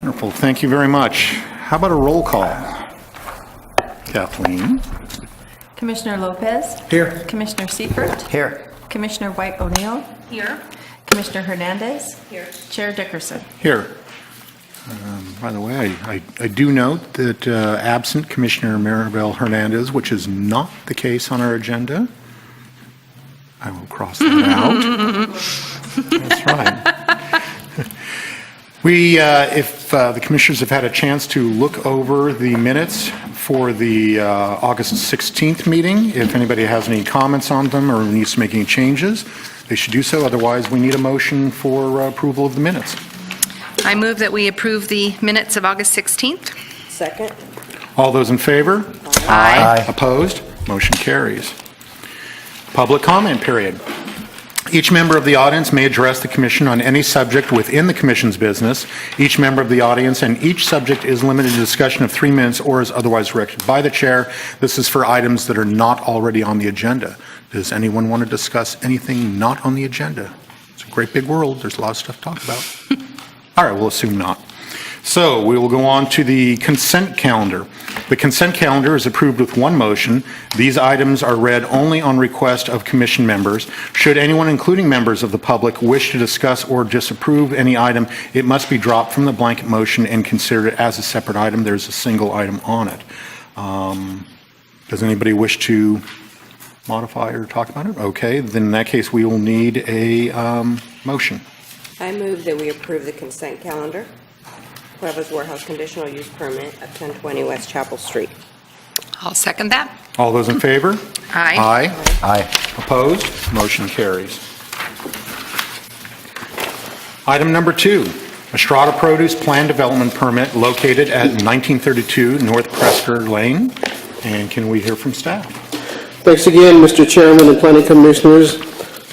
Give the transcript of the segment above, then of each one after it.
Wonderful. Thank you very much. How about a roll call? Kathleen? Commissioner Lopez. Here. Commissioner Seifert. Here. Commissioner White O'Neill. Here. Commissioner Hernandez. Here. Chair Dickerson. Here. By the way, I do note that absent Commissioner Maribel Hernandez, which is not the case on our agenda. I will cross that out. That's right. If the commissioners have had a chance to look over the minutes for the August 16th meeting, if anybody has any comments on them or needs to make any changes, they should do so. Otherwise, we need a motion for approval of the minutes. I move that we approve the minutes of August 16th. Second. All those in favor? Aye. Opposed? Motion carries. Public comment period. Each member of the audience may address the commission on any subject within the commission's business. Each member of the audience and each subject is limited to discussion of 3 minutes or is otherwise directed by the chair. This is for items that are not already on the agenda. Does anyone want to discuss anything not on the agenda? It's a great big world. There's a lot of stuff to talk about. All right, we'll assume not. So we will go on to the consent calendar. The consent calendar is approved with one motion. These items are read only on request of commission members. Should anyone, including members of the public, wish to discuss or disapprove any item, it must be dropped from the blanket motion and considered as a separate item. There's a single item on it. Does anybody wish to modify or talk about it? Okay, then in that case, we will need a motion. I move that we approve the consent calendar. Cuevas Warehouse conditional use permit of 1020 West Chapel Street. I'll second that. All those in favor? Aye. Aye. Aye. Opposed? Motion carries. Item number 2, Estrada Produce Plan Development Permit located at 1932 North Prescott Lane. And can we hear from staff? Thanks again, Mr. Chairman and Planning Commissioners.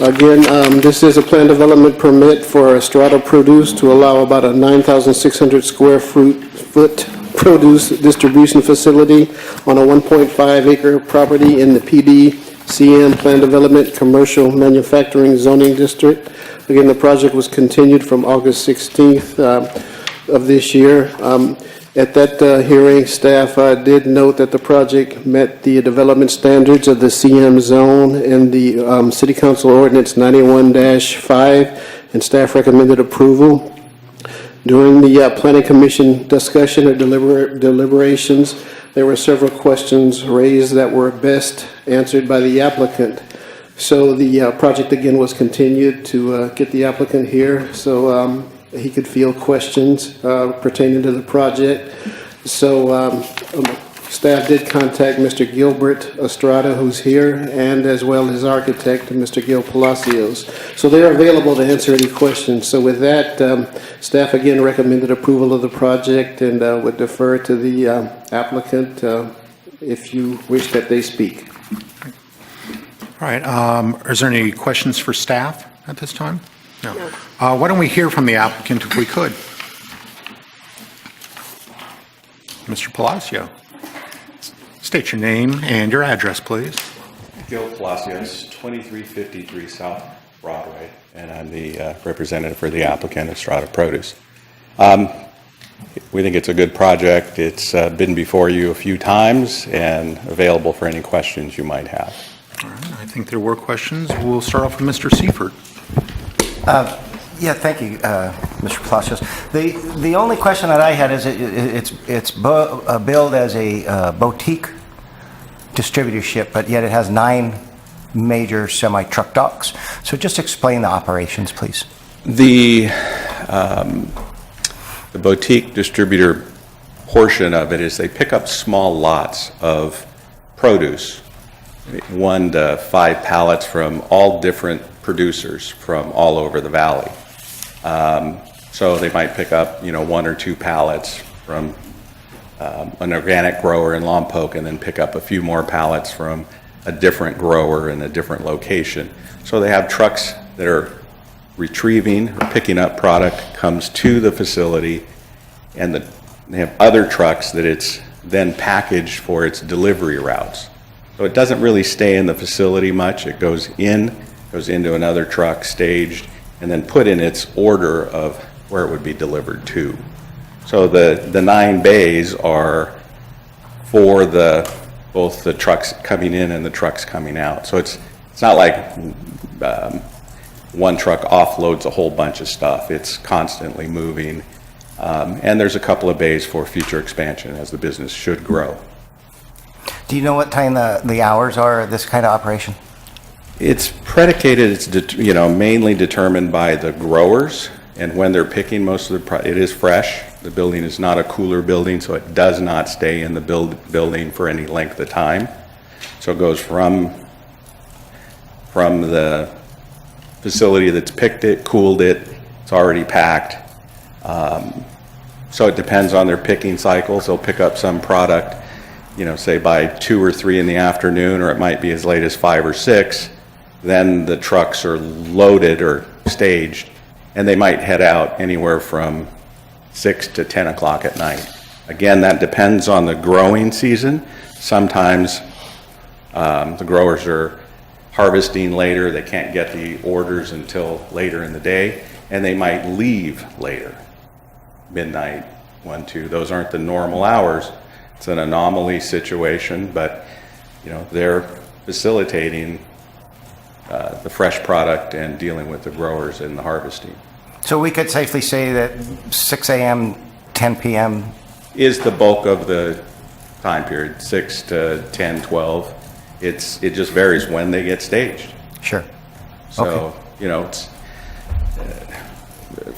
Again, this is a plan development permit for Estrada Produce to allow about a 9,600 square foot produce distribution facility on a 1.5 acre property in the PDCM Plan Development Commercial Manufacturing Zoning District. Again, the project was continued from August 16th of this year. At that hearing, staff did note that the project met the development standards of the CM zone and the City Council Ordinance 91-5, and staff recommended approval. During the Planning Commission discussion or deliberations, there were several questions raised that were best answered by the applicant. So the project again was continued to get the applicant here. So he could field questions pertaining to the project. So staff did contact Mr. Gilbert Estrada, who's here, and as well as architect, Mr. Gil Palacios. So they're available to answer any questions. So with that, staff again recommended approval of the project and would defer to the applicant if you wish that they speak. All right. Is there any questions for staff at this time? No. Why don't we hear from the applicant if we could? Mr. Palacio. State your name and your address, please. Gil Palacios, 2353 South Broadway, and I'm the representative for the applicant, Estrada Produce. We think it's a good project. It's been before you a few times and available for any questions you might have. All right. I think there were questions. We'll start off with Mr. Seifert. Yeah, thank you, Mr. Palacios. The only question that I had is it's billed as a boutique distributorship, but yet it has 9 major semi-truck docks. So just explain the operations, please. The boutique distributor portion of it is they pick up small lots of produce, 1 to 5 pallets from all different producers from all over the valley. So they might pick up, 1 or 2 pallets from an organic grower in Lompoc and then pick up a few more pallets from a different grower in a different location. So they have trucks that are retrieving or picking up product, comes to the facility, and they have other trucks that it's then packaged for its delivery routes. So it doesn't really stay in the facility much. It goes into another truck, staged, and then put in its order of where it would be delivered to. So the 9 bays are for both the trucks coming in and the trucks coming out. So it's not like one truck offloads a whole bunch of stuff. It's constantly moving. And there's a couple of bays for future expansion as the business should grow. Do you know what time the hours are of this kind of operation? It's predicated, mainly determined by the growers and when they're picking most of the it is fresh. The building is not a cooler building, so it does not stay in the building for any length of time. So it goes from the facility that's picked it, cooled it, it's already packed. So it depends on their picking cycles. They'll pick up some product, say by 2 or 3 in the afternoon, or it might be as late as 5 or 6. Then the trucks are loaded or staged, and they might head out anywhere from 6 to 10 o'clock at night. Again, that depends on the growing season. Sometimes the growers are harvesting later. They can't get the orders until later in the day, and they might leave later. Midnight, 1, 2. Those aren't the normal hours. It's an anomaly situation, but they're facilitating the fresh product and dealing with the growers in the harvesting. So we could safely say that 6 a.m., 10 p.m. Is the bulk of the time period, 6 to 10, 12. It just varies when they get staged. Sure. So, it's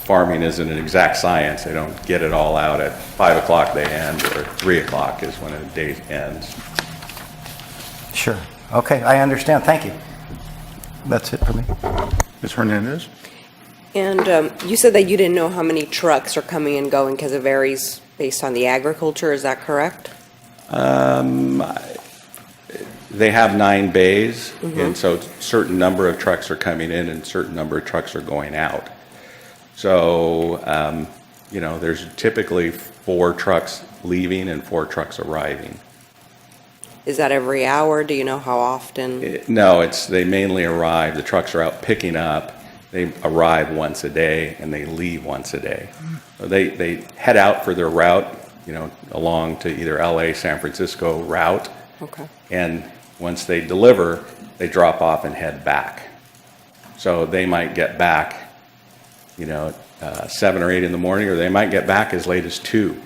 farming isn't an exact science. They don't get it all out at 5 o'clock they end, or 3 o'clock is when a day ends. Sure. Okay, I understand. Thank you. That's it for me. Ms. Hernandez? And you said that you didn't know how many trucks are coming and going because it varies based on the agriculture, is that correct? They have 9 bays, and so a certain number of trucks are coming in and a certain number of trucks are going out. So, there's typically 4 trucks leaving and 4 trucks arriving. Is that every hour? Do you know how often? No, they mainly arrive. The trucks are out picking up. They arrive once a day and they leave once a day. So they head out for their route, along to either LA, San Francisco route. Okay. And once they deliver, they drop off and head back. So they might get back, 7 or 8 in the morning, or they might get back as late as 2.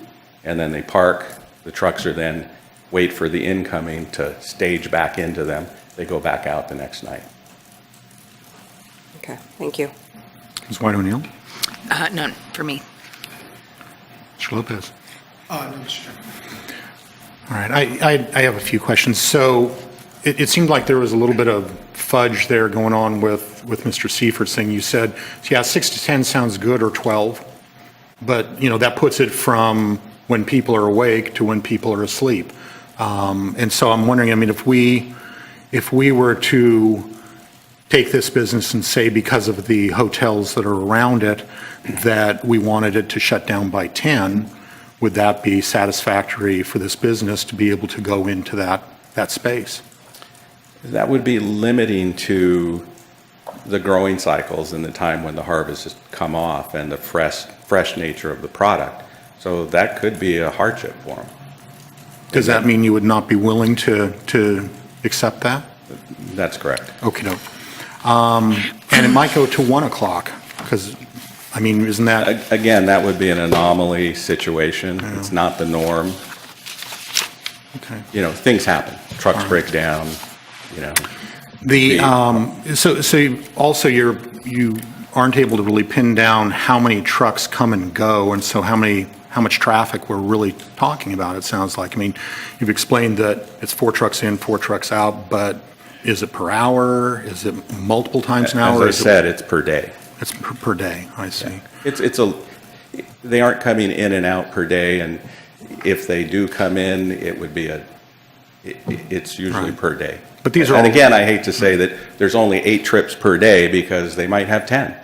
And then they park. The trucks are then wait for the incoming to stage back into them. They go back out the next night. Okay, thank you. Ms. White O'Neill? None for me. Mr. Lopez? No, Mr. Chairman. All right, I have a few questions. So it seemed like there was a little bit of fudge there going on with Mr. Seifert saying you said, 6 to 10 sounds good, or 12, but, that puts it from when people are awake to when people are asleep. And so I'm wondering, if we were to take this business and say because of the hotels that are around it, that we wanted it to shut down by 10, would that be satisfactory for this business to be able to go into that space? That would be limiting to the growing cycles and the time when the harvest has come off and the fresh nature of the product. So that could be a hardship for them. Does that mean you would not be willing to accept that? That's correct. Okay, no. And it might go to 1 o'clock, because, isn't that? Again, that would be an anomaly situation. Yeah. It's not the norm. Okay. Things happen. Trucks break down, So also you aren't able to really pin down how many trucks come and go, and so how much traffic we're really talking about, it sounds like. You've explained that it's 4 trucks in, 4 trucks out, but is it per hour? Is it multiple times an hour? As I said, it's per day. It's per day, I see. They aren't coming in and out per day, and if they do come in, it would be it's usually Right. per day. But these are And all- again, I hate to say that there's only 8 trips per day because they might have 10.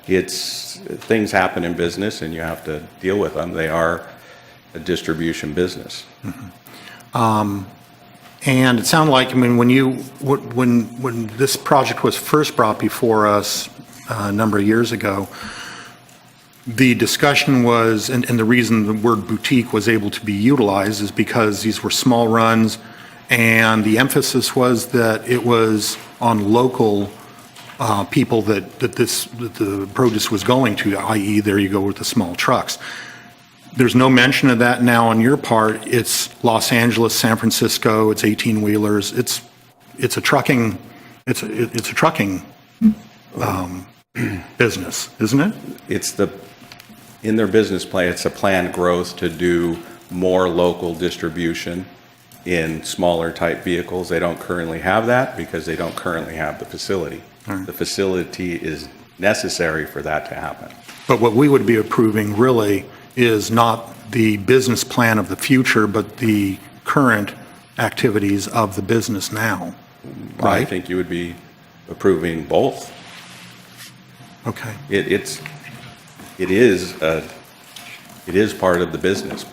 Things happen in business and you have to deal with them. They are a distribution business. And it sounded like, when this project was first brought before us a number of years ago, The discussion was, and the reason the word boutique was able to be utilized is because these were small runs, and the emphasis was that it was on local people that the produce was going to, i.e., there you go with the small trucks. There's no mention of that now on your part. It's Los Angeles, San Francisco, it's 18-wheelers, it's a trucking, it's a trucking business, isn't it? In their business plan, it's a planned growth to do more local distribution in smaller type vehicles. They don't currently have that because they don't currently have the facility. The facility is necessary for that to happen. But what we would be approving really is not the business plan of the future, but the current activities of the business now, I right? think you would be approving both. Okay, It is part of the business.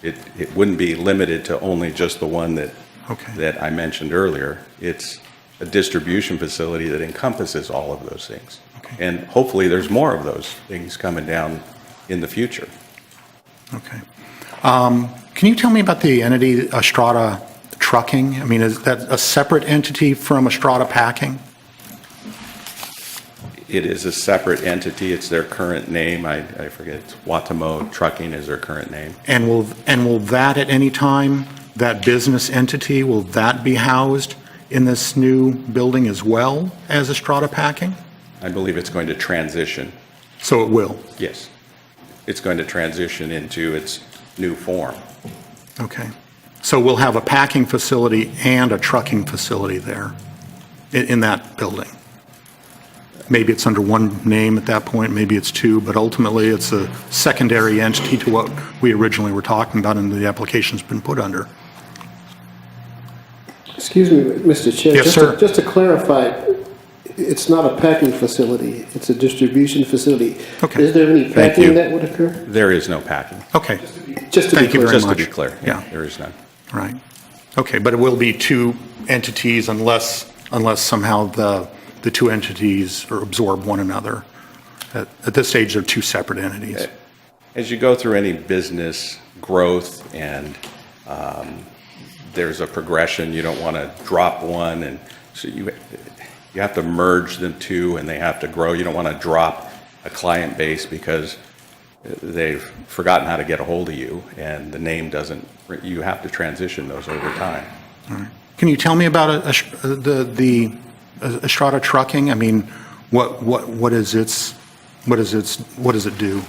It wouldn't be limited to only just the one Okay. that I mentioned earlier. It's a distribution facility that encompasses all of those things. Okay. And hopefully, there's more of those things coming down in the future. okay. Can you tell me about the entity Estrada Trucking? I mean, is that a separate entity from Estrada Packing? It is a separate entity. It's their current name. I forget. It's Watamo Trucking is their current name. And will that at any time, that business entity, will that be housed in this new building as well as Estrada Packing? I believe it's going to transition. So it will? Yes. It's going to transition into its new form. Okay. So we'll have a packing facility and a trucking facility there in that building? Maybe it's under one name at that point, maybe it's two, but ultimately it's a secondary entity to what we originally were talking about and the application's been put under. Excuse me, Mr. Chair. Yes, sir. Just to clarify, it's not a packing facility, it's a distribution facility. Okay. Is there any Thank packing you. that would occur? There is no packing. Okay, Just to be Thank you clear. very Just to much. be clear. Yeah. There is none. right. Okay, but it will be two entities unless somehow the two entities or absorb one another. At this stage, they're two separate entities. As you go through any business growth and there's a progression, you don't want to drop one, and so you have to merge the two and they have to grow. You don't want to drop a client base because they've forgotten how to get a hold of you and the name doesn't, you have to transition those over time. Can you tell me about the Estrada Trucking? I mean, what does it do?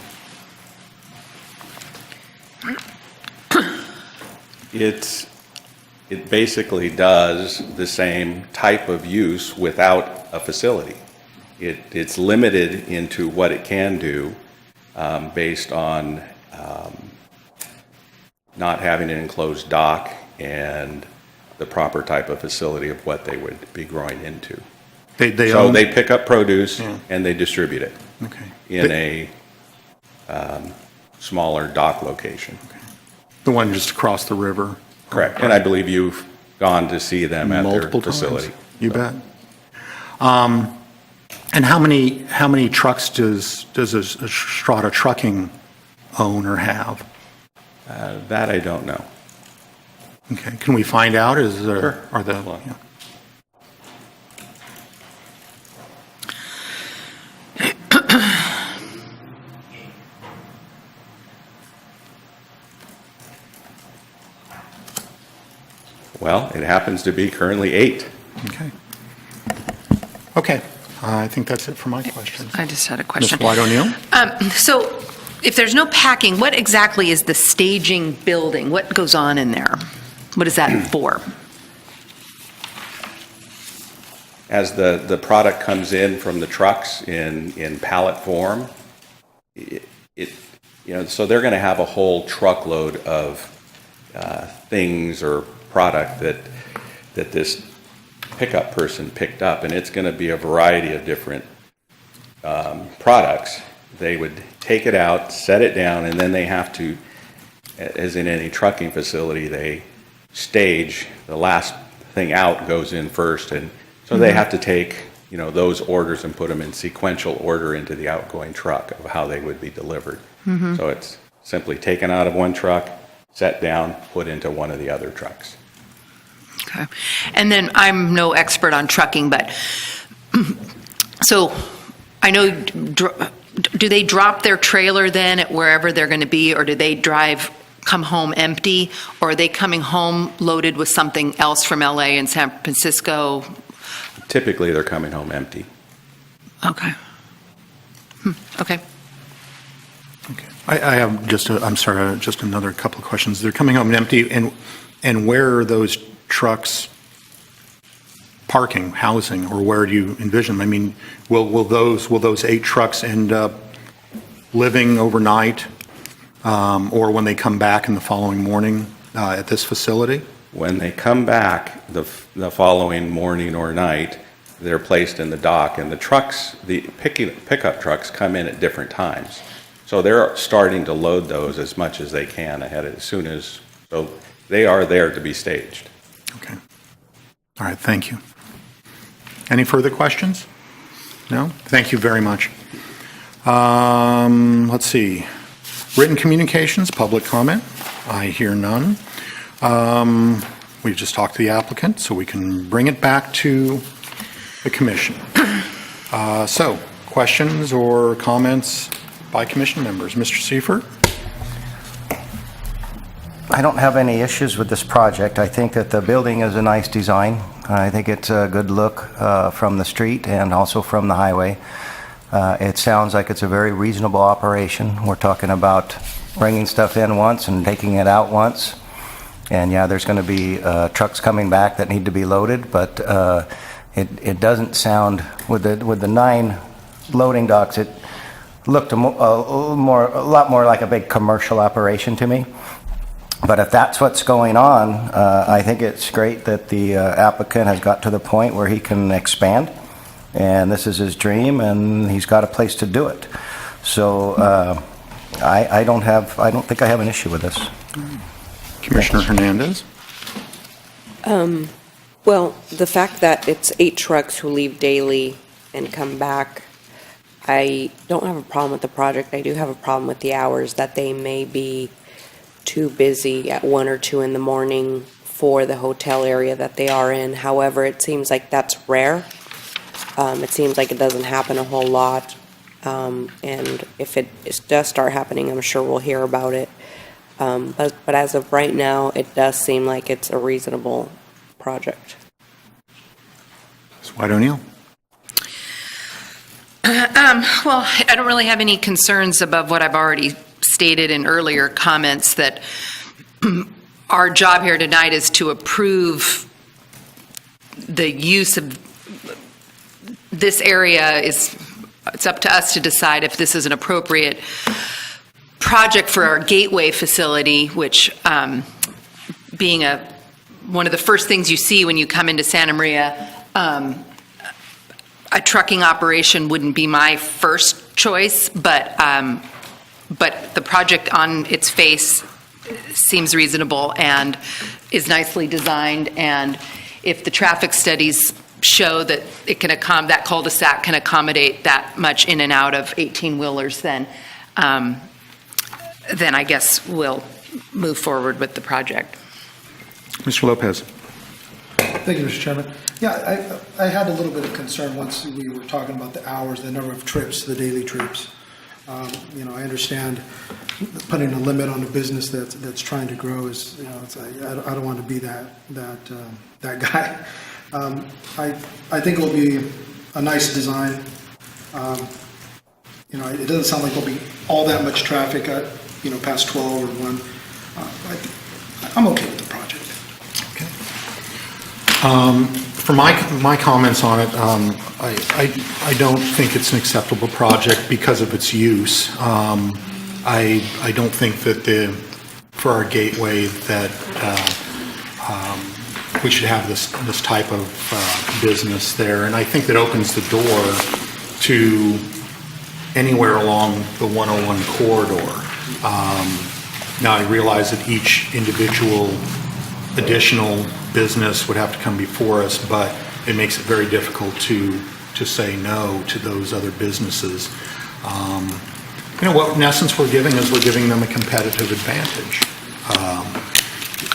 It basically does the same type of use without a facility. It's limited into what it can do based on not having an enclosed dock and the proper type of facility of what they would be growing into. They So own? they pick up produce Yeah. and they distribute it Okay. in a smaller dock location. The one just across the river? Correct. And I believe you've gone to see them at their Multiple facility. times? You bet. And how many trucks does Estrada Trucking own or have? That I don't know. Okay, can we find out? Is there, Sure. are the, Hold on. yeah. Well, it happens to be currently 8. Okay. Okay, I think that's it for my questions. I just had a Ms. question. White O'Neill? So if there's no packing, what exactly is the staging building? What goes on in there? What is that for? As the product comes in from the trucks in pallet form, so they're going to have a whole truckload of things or product that this pickup person picked up, and it's going to be a variety of different products. They would take it out, set it down, and then they have to, as in any trucking facility, they stage. The last thing out goes in first, and so they have to take those orders and put them in sequential order into the outgoing truck of how they would be delivered. So it's simply taken out of one truck, set down, put into one of the other trucks. Okay. And then I'm no expert on trucking, but, so I know, do they drop their trailer then at wherever they're going to be, or do they come home empty, or are they coming home loaded with something else from LA and San Francisco? Typically, they're coming home empty. Okay. Okay. Okay. I have just, I'm sorry, just another couple of questions. They're coming home empty, and where are those trucks parking, housing, or where do you envision them? I mean, will those 8 trucks end up living overnight, or when they come back in the following morning at this facility? When they come back the following morning or night, they're placed in the dock, and the trucks, the pickup trucks come in at different times. So they're starting to load those as much as they can so they are there to be staged. Okay. All right, thank you. Any further questions? No? Thank you very much. Let's see. Written communications, public comment. I hear none. We've just talked to the applicant, so we can bring it back to the commission. So, questions or comments by commission members? Mr. Seifert? I don't have any issues with this project. I think that the building is a nice design. I think it's a good look from the street and also from the highway. It sounds like it's a very reasonable operation. We're talking about bringing stuff in once and taking it out once. And yeah, there's going to be trucks coming back that need to be loaded, but it doesn't sound, with the 9 loading docks, it looked a lot more like a big commercial operation to me. But if that's what's going on, I think it's great that the applicant has got to the point where he can expand, and this is his dream, and he's got a place to do it. So I don't think I have an issue with this. Commissioner Hernandez? Well, the fact that it's 8 trucks who leave daily and come back, I don't have a problem with the project. I do have a problem with the hours, that they may be too busy at 1 or 2 in the morning for the hotel area that they are in. However, it seems like that's rare. It seems like it doesn't happen a whole lot. And if it does start happening, I'm sure we'll hear about it. But as of right now, it does seem like it's a reasonable project. Ms. White O'Neill? Well, I don't really have any concerns above what I've already stated in earlier comments, that our job here tonight is to approve the use of this area. It's up to us to decide if this is an appropriate project for our gateway facility, which being one of the first things you see when you come into Santa Maria, a trucking operation wouldn't be my first choice, but the project on its face seems reasonable and is nicely designed, and if the traffic studies show that it can that cul-de-sac can accommodate that much in and out of 18-wheelers, then I guess we'll move forward with the project. Mr. Lopez? Thank you, Mr. Chairman. Yeah, I had a little bit of concern once we were talking about the hours, the number of trips, the daily trips. I understand putting a limit on a business that's trying to grow is, I don't want to be that guy. I think it'll be a nice design. It doesn't sound like there'll be all that much traffic at, past 12 or 1. I'm okay with the project. For my comments on it, I don't think it's an acceptable project because of its use. I don't think that for our gateway that we should have this type of business there, and I think that opens the door to anywhere along the 101 corridor. Now I realize that each individual additional business would have to come before us, but it makes it very difficult to to say no to those other businesses. What in essence we're giving is we're giving them a competitive advantage.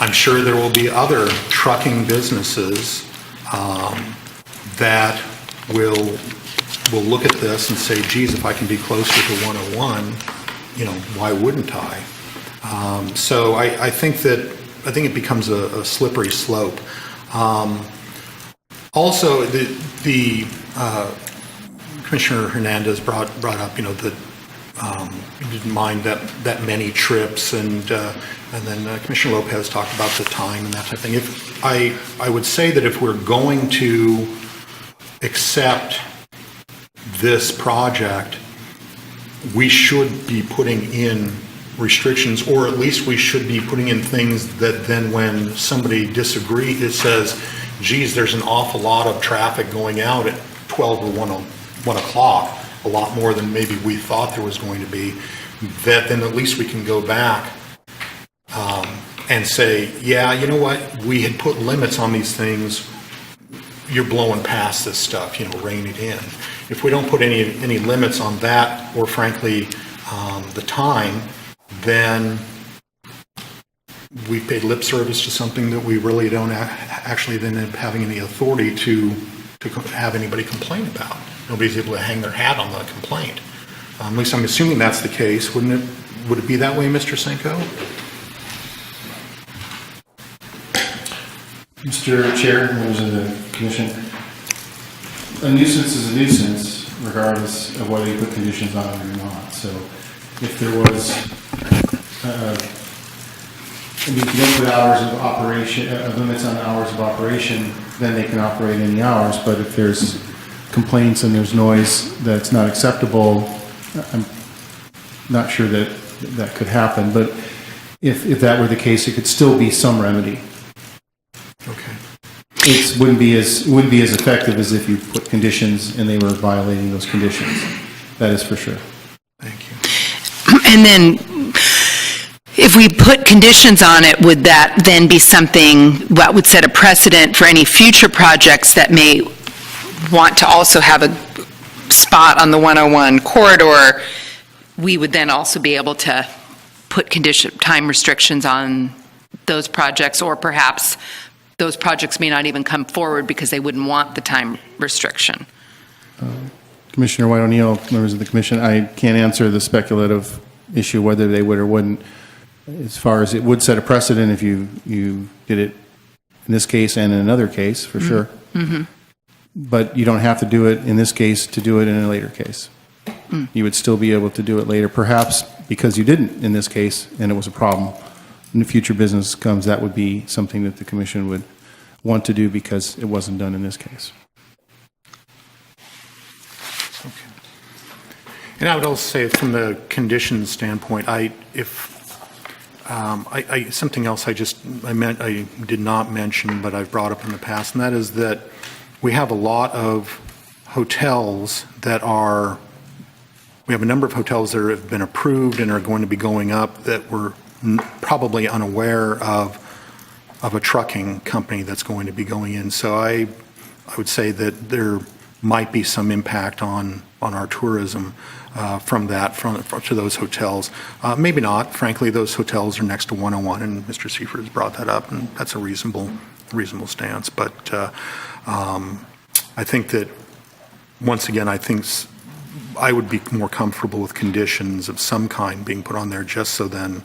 I'm sure there will be other trucking businesses that will look at this and say, geez, if I can be closer to 101, why wouldn't I? So I think it becomes a slippery slope. Also, the Commissioner Hernandez brought up, that he didn't mind that many trips, and then Commissioner Lopez talked about the time and that type of thing. I would say that if we're going to accept this project, we should be putting in restrictions, or at least we should be putting in things that then when somebody disagrees, it says, geez, there's an awful lot of traffic going out at 12 or 1 o'clock, a lot more than maybe we thought there was going to be, that then at least we can go back and say, yeah, you know what, we had put limits on these things, you're blowing past this stuff, rein it in. If we don't put any limits on that, or frankly, the time, then we've paid lip service to something that we really don't actually then end up having any authority to have anybody complain about. Nobody's able to hang their hat on the complaint. At least I'm assuming that's the case. Would it be that way, Mr. Senko? Mr. Chair, members of the Commission, a nuisance is a nuisance regardless of whether you put conditions on it or not. So if there was, if you don't put hours of operation, limits on hours of operation, then they can operate any hours. But if there's complaints and there's noise that's not acceptable, I'm not sure that could happen. But if that were the case, it could still be some remedy. Okay. It wouldn't be as effective as if you put conditions and they were violating those conditions. That is for sure. Thank you. And then, if we put conditions on it, would that then be something that would set a precedent for any future projects that may want to also have a spot on the 101 corridor? We would then also be able to put time restrictions on those projects, or perhaps those projects may not even come forward because they wouldn't want the time restriction. Commissioner White O'Neill, members of the Commission, I can't answer the speculative issue whether they would or wouldn't. As far as it would set a precedent if you did it in this case and in another case, for sure. Mm-hmm. But you don't have to do it in this case to do it in a later case. You would still be able to do it later, perhaps because you didn't in this case and it was a problem. When the future business comes, that would be something that the Commission would want to do because it wasn't done in this case. Okay. And I would also say, from the conditions standpoint, something else I did not mention, but I've brought up in the past, and that is that we have a lot of hotels we have a number of hotels that have been approved and are going to be going up that we're probably unaware of a trucking company that's going to be going in. So I would say that there might be some impact on our tourism from to those hotels. Maybe not. Frankly, those hotels are next to 101, and Mr. Seifert has brought that up, and that's a reasonable stance. But I think that, once again, I would be more comfortable with conditions of some kind being put on there, just so then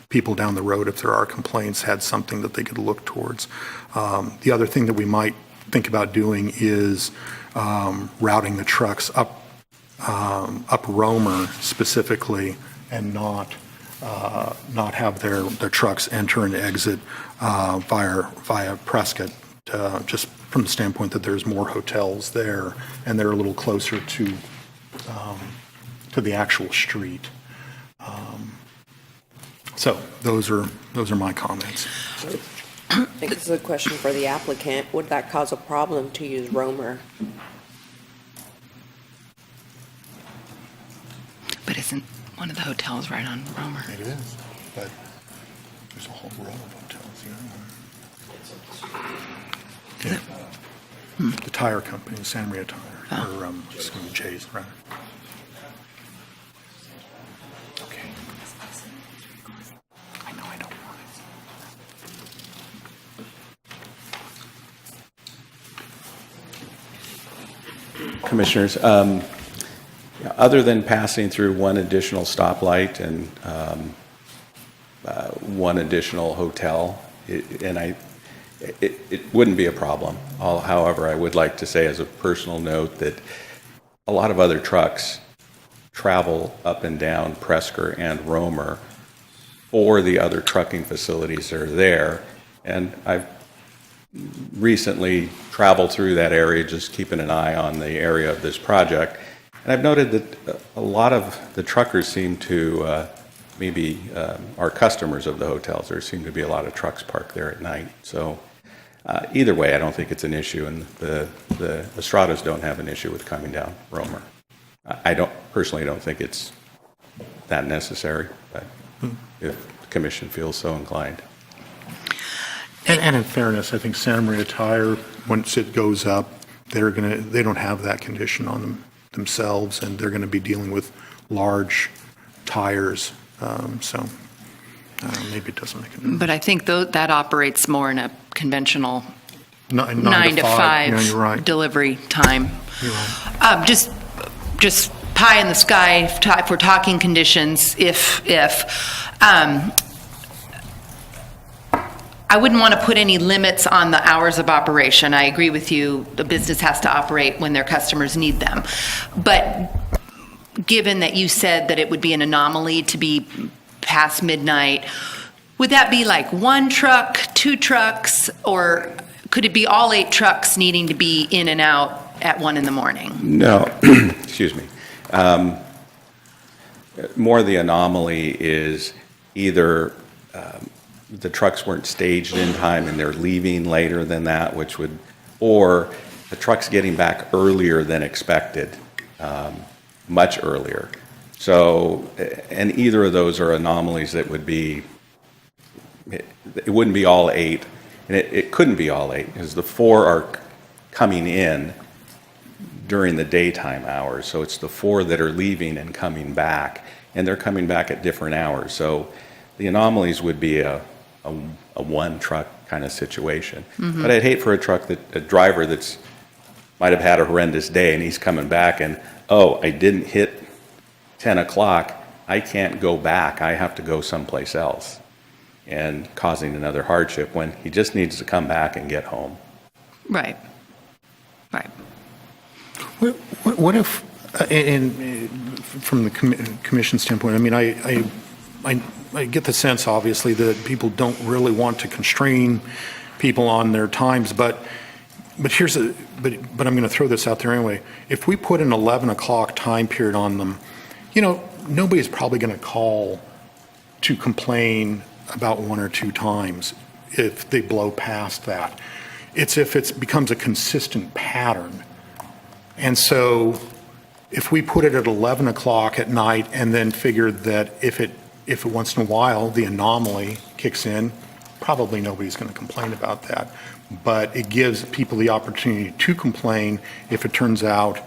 people down the road, if there are complaints, had something that they could look towards. The other thing that we might think about doing is routing the trucks up Romer specifically, and not have their trucks enter and exit via Prescott, just from the standpoint that there's more hotels there and they're a little closer to the actual street. So those are my comments. I think this is a question for the applicant. Would that cause a problem to use Romer? But isn't one of the hotels right on Romer? It is, but there's a whole row of hotels here. Yeah. The tire company, San Maria Tire, or, excuse me, Jay's, rather. Okay. I know I don't want it. Commissioners, other than passing through one additional stoplight and one additional hotel, it wouldn't be a problem. However, I would like to say as a personal note that a lot of other trucks travel up and down Presker and Romer for the other trucking facilities that are there. And I've recently traveled through that area, just keeping an eye on the area of this project. And I've noted that a lot of the truckers seem to maybe are customers of the hotels. There seem to be a lot of trucks parked there at night. So either way, I don't think it's an issue, and the Estradas don't have an issue with coming down Romer. I personally don't think it's that necessary, but if the commission feels so inclined. And in fairness, I think Santa Maria Tire, once it goes up, they don't have that condition on them themselves, and they're going to be dealing with large tires, so maybe it doesn't make a difference. But I think that operates more in a conventional Nine to Yeah, five you're right. delivery time. You're right. Just pie in the sky, if we're talking conditions, I wouldn't want to put any limits on the hours of operation. I agree with you, the business has to operate when their customers need them. But given that you said that it would be an anomaly to be past midnight, would that be like one truck, two trucks, or could it be all 8 trucks needing to be in and out at 1 in the morning? No, excuse me. More the anomaly is either the trucks weren't staged in time and they're leaving later than that, or the truck's getting back earlier than expected, much earlier. So, and either of those are anomalies that would be, it wouldn't be all 8, and it couldn't be all 8, because the 4 are coming in during the daytime hours. So it's the 4 that are leaving and coming back, and they're coming back at different hours. So the anomalies would be a one truck kind of situation. Mm-hmm. But I'd hate for a driver that's might have had a horrendous day and he's coming back and, oh, I didn't hit 10 o'clock, I can't go back, I have to go someplace else, and causing another hardship when he just needs to come back and get home. Right. Right. What if, from the commission standpoint, I mean, I get the sense, obviously, that people don't really want to constrain people on their times, but I'm going to throw this out there anyway. If we put an 11 o'clock time period on them, nobody's probably going to call to complain about 1 or 2 times if they blow past that. It's if it becomes a consistent pattern. And so if we put it at 11 o'clock at night and then figure that if it once in a while the anomaly kicks in, probably nobody's going to complain about that. But it gives people the opportunity to complain if it turns out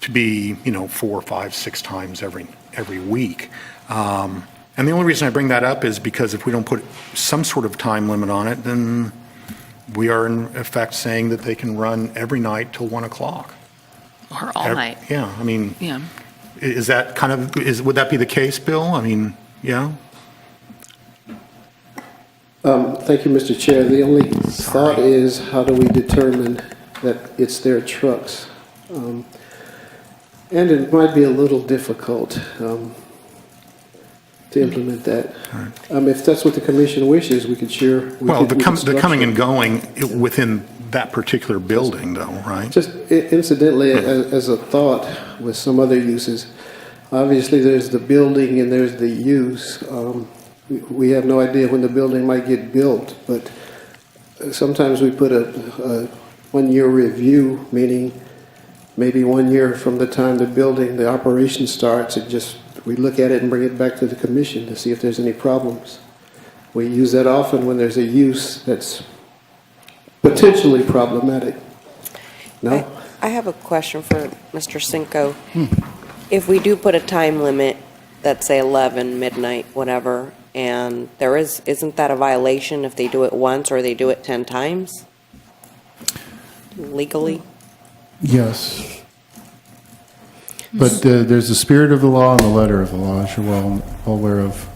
to be, 4, 5, 6 times every week. And the only reason I bring that up is because if we don't put some sort of time limit on it, then we are in effect saying that they can run every night till 1 o'clock. Or all night. Yeah, I mean, Yeah. is that would that be the case, Bill? I mean, yeah? Thank you, Mr. Chair. The only thought is, how do we determine that it's their trucks? And it might be a little difficult to implement that. If that's what the commission wishes, we could share. The coming and going within that particular building, though, right? Just incidentally, as a thought with some other uses, obviously there's the building and there's the use. We have no idea when the building might get built, but sometimes we put a 1-year review, meaning maybe 1 year from the time the operation starts, we look at it and bring it back to the commission to see if there's any problems. We use that often when there's a use that's potentially problematic. No? I have a question for Mr. Cinco. If we do put a time limit, that's say 11, midnight, whatever, and isn't that a violation if they do it once or they do it 10 times? Legally? Yes. But there's the spirit of the law and the letter of the law, as you're well aware of.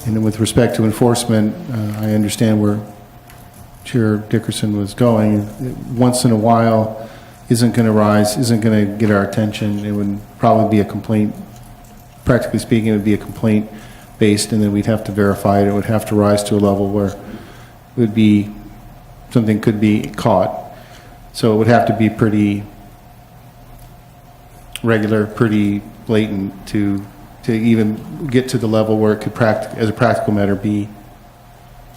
And with respect to enforcement, I understand where Chair Dickerson was going. Once in a while isn't going to rise, isn't going to get our attention. It would probably be a complaint, practically speaking, it would be a complaint based, and then we'd have to verify it. It would have to rise to a level where it would be, something could be caught. So it would have to be pretty regular, pretty blatant to even get to the level where it could, as a practical matter, be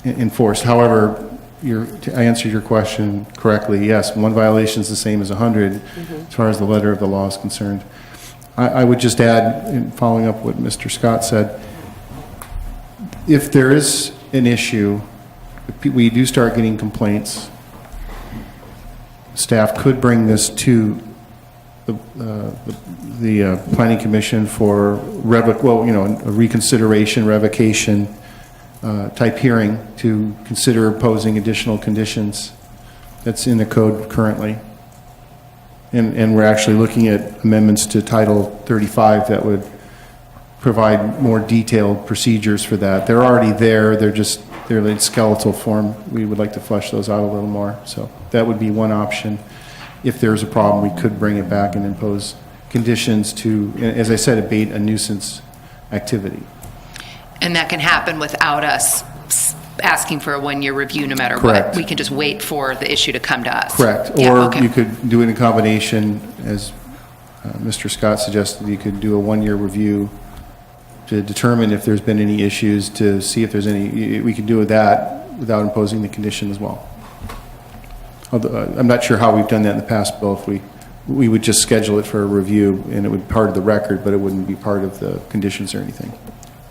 enforced. However, to answer your question correctly, yes, one violation is the same as 100 as far as the letter of the law is concerned. I would just add, in following up what Mr. Scott said, if there is an issue, if we do start getting complaints, staff could bring this to the Planning Commission for a reconsideration, revocation type hearing to consider imposing additional conditions that's in the code currently. And we're actually looking at amendments to Title 35 that would provide more detailed procedures for that. They're already there, they're in skeletal form. We would like to flesh those out a little more. So that would be one option. If there's a problem, we could bring it back and impose conditions to, as I said, abate a nuisance activity. And that can happen without us asking for a one-year review no matter Correct. what. We can just wait for the issue to come to us. Correct. Yeah, Or okay. you could do it in combination, as Mr. Scott suggested, you could do a one-year review to determine if there's been any issues, to see if there's any, we could do that without imposing the condition as well. Although, I'm not sure how we've done that in the past, Bill. If we would just schedule it for a review, and it would be part of the record, but it wouldn't be part of the conditions or anything.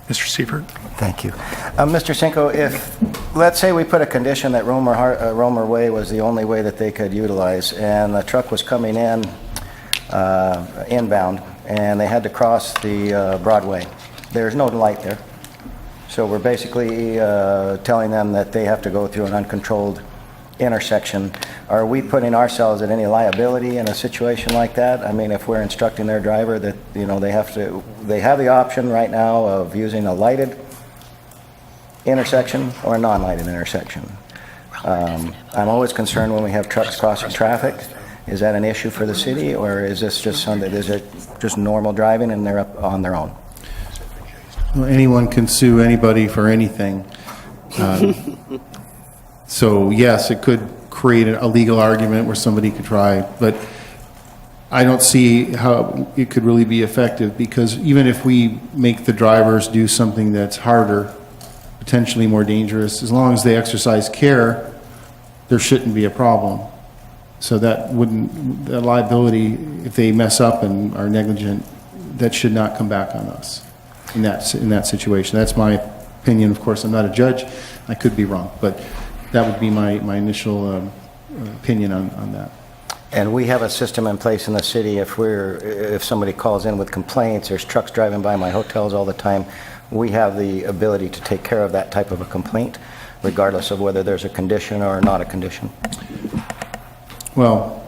Mr. Seifert? Thank you. Mr. Cinco, if, let's say we put a condition that Romer Way was the only way that they could utilize, and the truck was coming in inbound, and they had to cross the Broadway. There's no light there. So we're basically telling them that they have to go through an uncontrolled intersection. Are we putting ourselves at any liability in a situation like that? I mean, if we're instructing their driver that, they have the option right now of using a lighted intersection or a non-lighted intersection. I'm always concerned when we have trucks crossing traffic. Is that an issue for the city, or is this just something, is it just normal driving and they're up on their own? Well, anyone can sue anybody for anything. So yes, it could create a legal argument where somebody could try, but I don't see how it could really be effective, because even if we make the drivers do something that's harder, potentially more dangerous, as long as they exercise care, there shouldn't be a problem. So that the liability, if they mess up and are negligent, that should not come back on us in that situation. That's my opinion. Of course, I'm not a judge. I could be wrong, but that would be my initial opinion on that. And we have a system in place in the city. If somebody calls in with complaints, there's trucks driving by my hotels all the time, we have the ability to take care of that type of a complaint, regardless of whether there's a condition or not a condition. Well,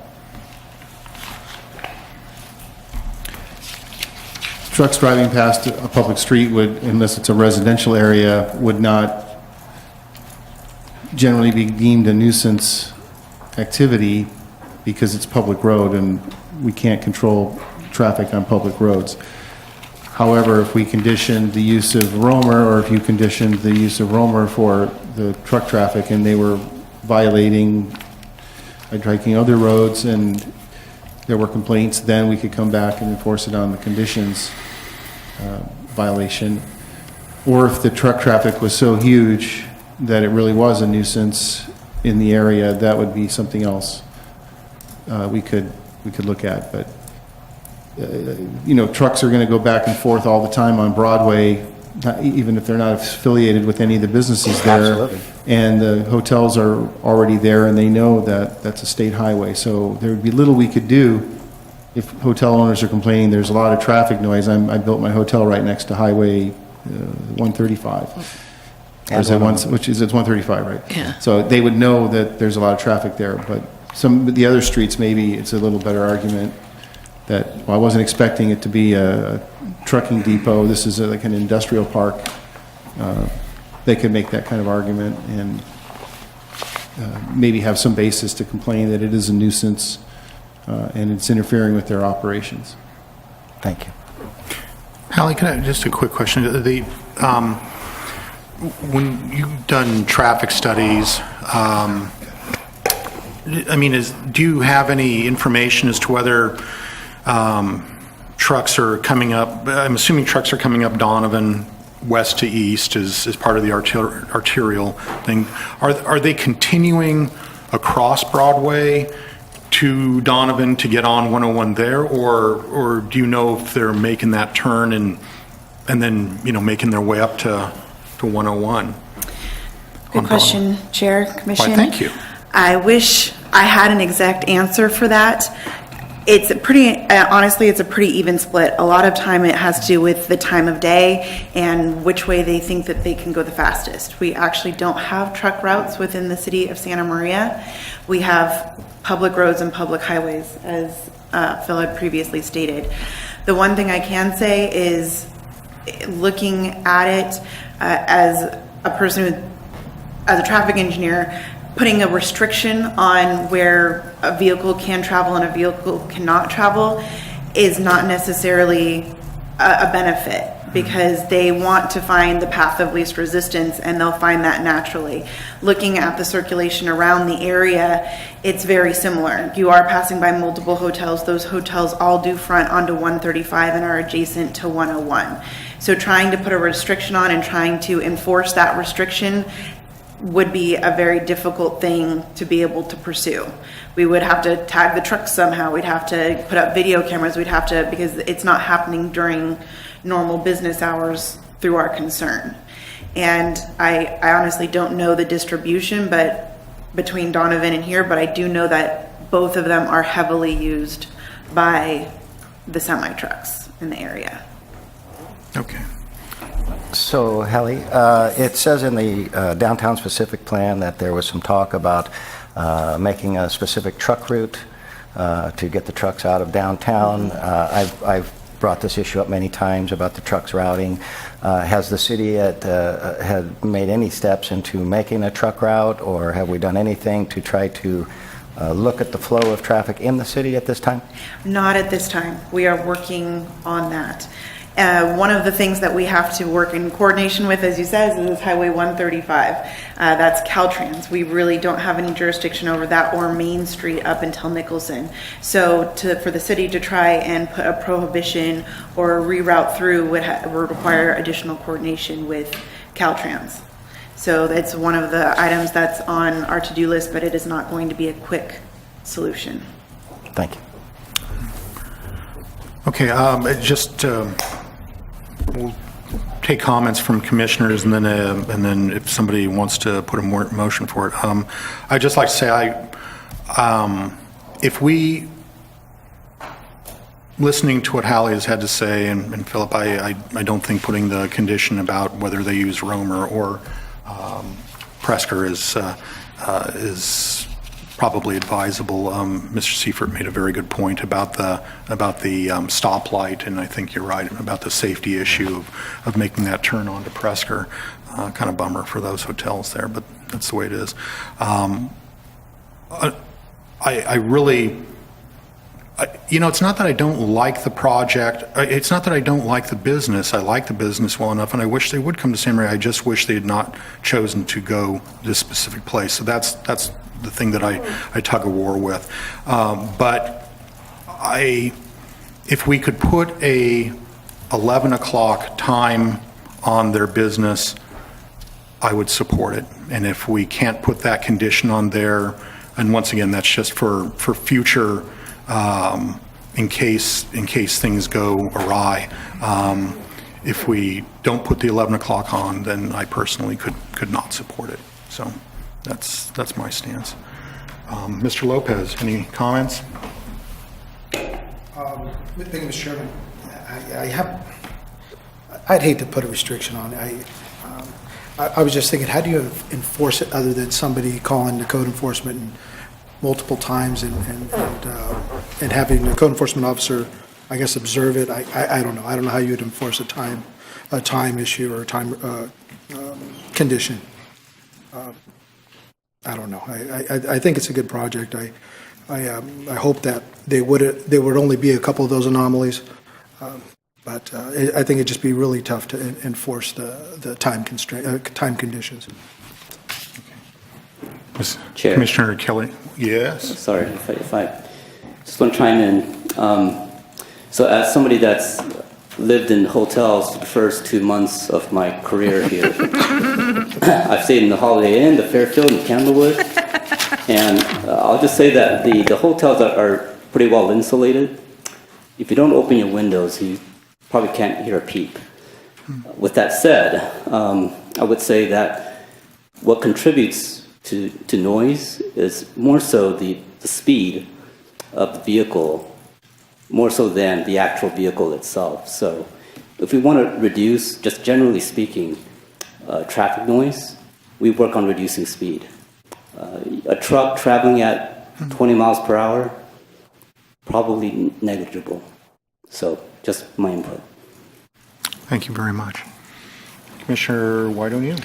trucks driving past a public street would, unless it's a residential area, would not generally be deemed a nuisance activity because it's public road and we can't control traffic on public roads. However, if we conditioned the use of roamer, or if you conditioned the use of roamer for the truck traffic and they were violating, hiking other roads, and there were complaints, then we could come back and enforce it on the conditions violation. Or if the truck traffic was so huge that it really was a nuisance in the area, that would be something else we could look at. But trucks are going to go back and forth all the time on Broadway even if they're not affiliated with any of the businesses there. Absolutely. And the hotels are already there, and they know that that's a state highway. So there would be little we could do if hotel owners are complaining there's a lot of traffic noise. I built my hotel right next to Highway 135. Or is it which is, it's 135, right? Yeah. So they would know that there's a lot of traffic there, but some of the other streets, maybe it's a little better argument that, well, I wasn't expecting it to be a trucking depot, this is like an industrial park. They could make that kind of argument and maybe have some basis to complain that it is a nuisance and it's interfering with their operations. Thank you. Hallie, just a quick question. When you've done traffic studies, do you have any information as to whether trucks are coming up? I'm assuming trucks are coming up Donovan west to east as part of the arterial thing. Are they continuing across Broadway to Donovan to get on 101 there, or do you know if they're making that turn and then making their way up to 101? Good question, Chair, Commission. Why, thank you. I wish I had an exact answer for that. It's honestly, it's a pretty even split. A lot of time it has to do with the time of day and which way they think that they can go the fastest. We actually don't have truck routes within the city of Santa Maria. We have public roads and public highways, as Phil had previously stated. The one thing I can say is, looking at it as a person as a traffic engineer, putting a restriction on where a vehicle can travel and a vehicle cannot travel is not necessarily a benefit, because they want to find the path of least resistance, and they'll find that naturally. Looking at the circulation around the area, it's very similar. You are passing by multiple hotels. Those hotels all do front onto 135 and are adjacent to 101. So trying to put a restriction on and trying to enforce that restriction would be a very difficult thing to be able to pursue. We would have to tag the trucks somehow. We'd have to put up video cameras. We'd have to, because it's not happening during normal business hours through our concern. And I honestly don't know the distribution, but between Donovan and here, but I do know that both of them are heavily used by the semi trucks in the area. Okay. So, Hallie, it says in the downtown specific plan that there was some talk about making a specific truck route to get the trucks out of downtown. I've brought this issue up many times about the trucks routing. Has the city had made any steps into making a truck route, or have we done anything to try to look at the flow of traffic in the city at this time? Not at this time. We are working on that. One of the things that we have to work in coordination with, as you said, is Highway 135. That's Caltrans. We really don't have any jurisdiction over that or Main Street up until Nicholson. So for the city to try and put a prohibition or a reroute through would require additional coordination with Caltrans. So that's one of the items that's on our to-do list, but it is not going to be a quick solution. Thank you. Okay, we'll take comments from commissioners, and then if somebody wants to put a motion for it. I'd just like to say, if we, listening to what Hallie has had to say, and Philip, I don't think putting the condition about whether they use Romer or Presker is probably advisable. Mr. Seifert made a very good point about the stoplight, and I think you're right about the safety issue of making that turn onto Presker. Kind of bummer for those hotels there, but that's the way it is. I really, it's not that I don't like the project. It's not that I don't like the business. I like the business well enough, and I wish they would come to Santa Maria. I just wish they had not chosen to go this specific place. So that's the thing that I tug a war with. But if we could put a 11 o'clock time on their business, I would support it. And if we can't put that condition on there, and once again, that's just for future, in case things go awry. If we don't put the 11 o'clock on, then I personally could not support it. So that's my stance. Mr. Lopez, any comments? Thank you, Mr. Chairman. I'd hate to put a restriction on it. I was just thinking, how do you enforce it other than somebody calling the code enforcement multiple times and having the code enforcement officer, I guess, observe it? I don't know. I don't know how you would enforce a time issue or a time condition. I don't know. I think it's a good project. I hope that there would only be a couple of those anomalies, but I think it'd just be really tough to enforce the time conditions. Chair. Commissioner Kelly, yes. Sorry if I just want to chime in. So as somebody that's lived in hotels for the first 2 months of my career here, I've stayed in the Holiday Inn, the Fairfield, and Candlewood, and I'll just say that the hotels are pretty well insulated. If you don't open your windows, you probably can't hear a peep. With that said, I would say that what contributes to noise is more so the speed of the vehicle, more so than the actual vehicle itself. So if we want to reduce, just generally speaking, traffic noise, we work on reducing speed. A truck traveling at 20 miles per hour, probably negligible. So just my input. Thank you very much. Commissioner White O'Neill.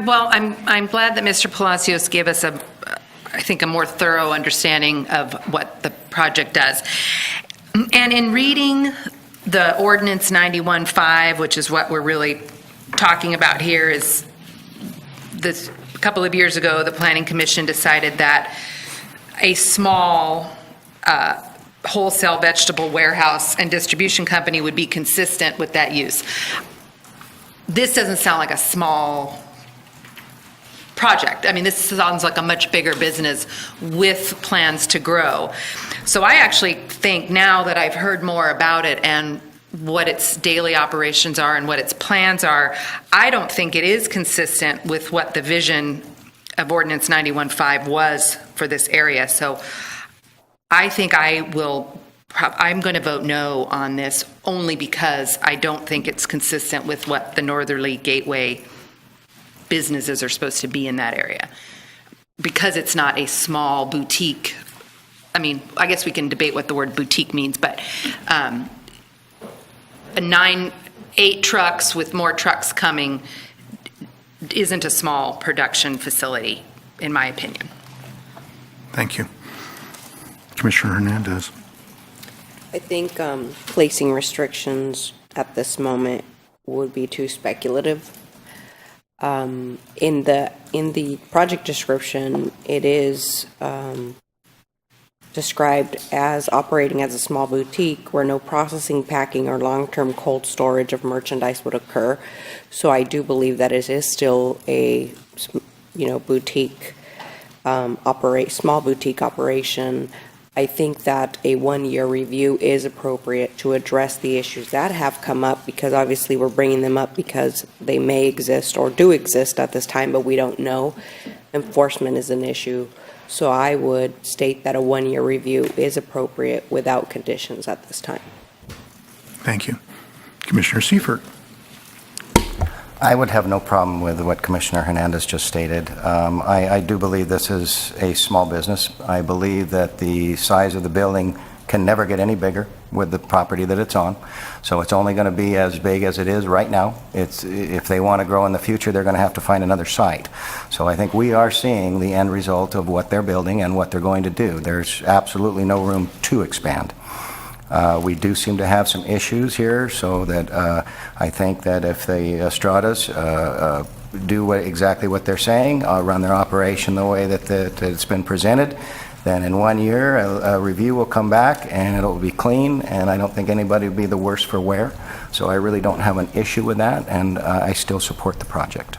Well, I'm glad that Mr. Palacios gave us I think, a more thorough understanding of what the project does. And in reading the Ordinance 91.5, which is what we're really talking about here, is this, a couple of years ago, the Planning Commission decided that a small wholesale vegetable warehouse and distribution company would be consistent with that use. This doesn't sound like a small project. I mean, this sounds like a much bigger business with plans to grow. So I actually think now that I've heard more about it and what its daily operations are and what its plans are, I don't think it is consistent with what the vision of Ordinance 91.5 was for this area. So I think I'm going to vote no on this only because I don't think it's consistent with what the Northerly Gateway businesses are supposed to be in that area. Because it's not a small boutique. I mean, I guess we can debate what the word boutique means, but 8 trucks with more trucks coming isn't a small production facility, in my opinion. Thank you. Commissioner Hernandez. I think placing restrictions at this moment would be too speculative. In the project description, it is described as operating as a small boutique where no processing, packing, or long-term cold storage of merchandise would occur. So I do believe that it is still a, boutique small boutique operation. I think that a 1-year review is appropriate to address the issues that have come up, because obviously we're bringing them up because they may exist or do exist at this time, but we don't know. Enforcement is an issue. So I would state that a 1-year review is appropriate without conditions at this time. Thank you. Commissioner Seifert. I would have no problem with what Commissioner Hernandez just stated. I do believe this is a small business. I believe that the size of the building can never get any bigger with the property that it's on. So it's only going to be as big as it is right now. If they want to grow in the future, they're going to have to find another site. So I think we are seeing the end result of what they're building and what they're going to do. There's absolutely no room to expand. We do seem to have some issues here, so that I think that if the Estradas do exactly what they're saying, run their operation the way that it's been presented, then in 1 year a review will come back and it'll be clean, and I don't think anybody will be the worse for wear. So I really don't have an issue with that, and I still support the project.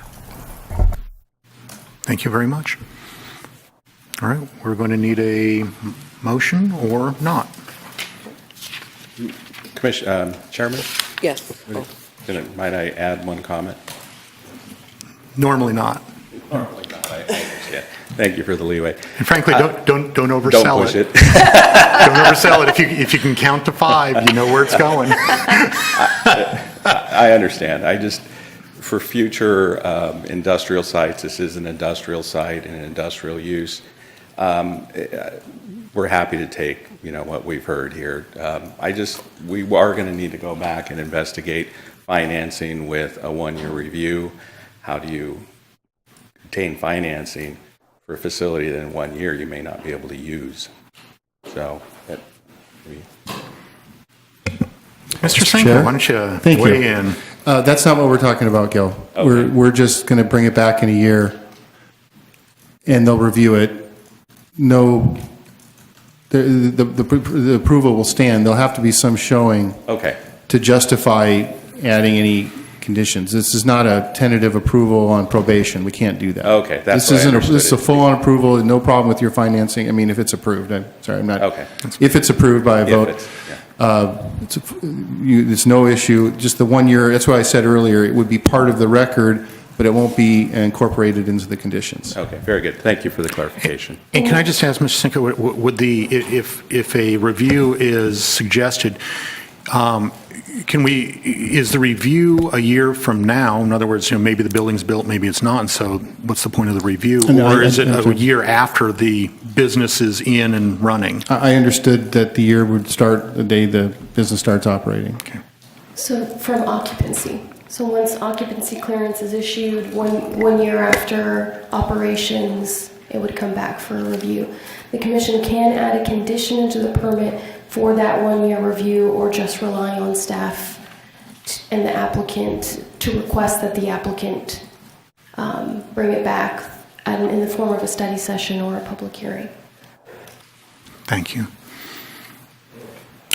Thank you very much. All right, we're going to need a motion or not. Chairman? Yes. Might I add one comment? Normally not. I understand. Thank you for the leeway. And frankly, don't oversell Don't push it. Don't oversell it. If you can count to 5, you know where it's going. I understand. For future industrial sites, this is an industrial site and an industrial use. We're happy to take, what we've heard here. We are going to need to go back and investigate financing with a 1-year review. How do you obtain financing for a facility that in 1 year you may not be able to use? So, Mr. Cinco, Chair? why don't you Thank you. weigh in? That's not what we're talking about, Gil. Okay. We're just going to bring it back in a year, and they'll review it. No, the approval will stand. There'll have to be some showing okay. to justify adding any conditions. This is not a tentative approval on probation. We can't do that. Okay, that's This what I isn't understood this is a it to be. full-on approval, no problem with your financing. I mean, if it's approved. I'm not. Okay. If it's approved by a vote. It's no issue, just the 1 year, that's what I said earlier, it would be part of the record, but it won't be incorporated into the conditions. Okay, very good. Thank you for the clarification. And can I just ask, Mr. Cinco, if a review is suggested, is the review a year from now? In other words, maybe the building's built, maybe it's not, and so what's the point of the review? Or is it a year after the business is in and running? I understood that the year would start the day the business starts operating. Okay. So from occupancy. So once occupancy clearance is issued, one year after operations, it would come back for a review. The commission can add a condition into the permit for that 1 year review, or just rely on staff and the applicant to request that the applicant bring it back in the form of a study session or a public hearing. Thank you.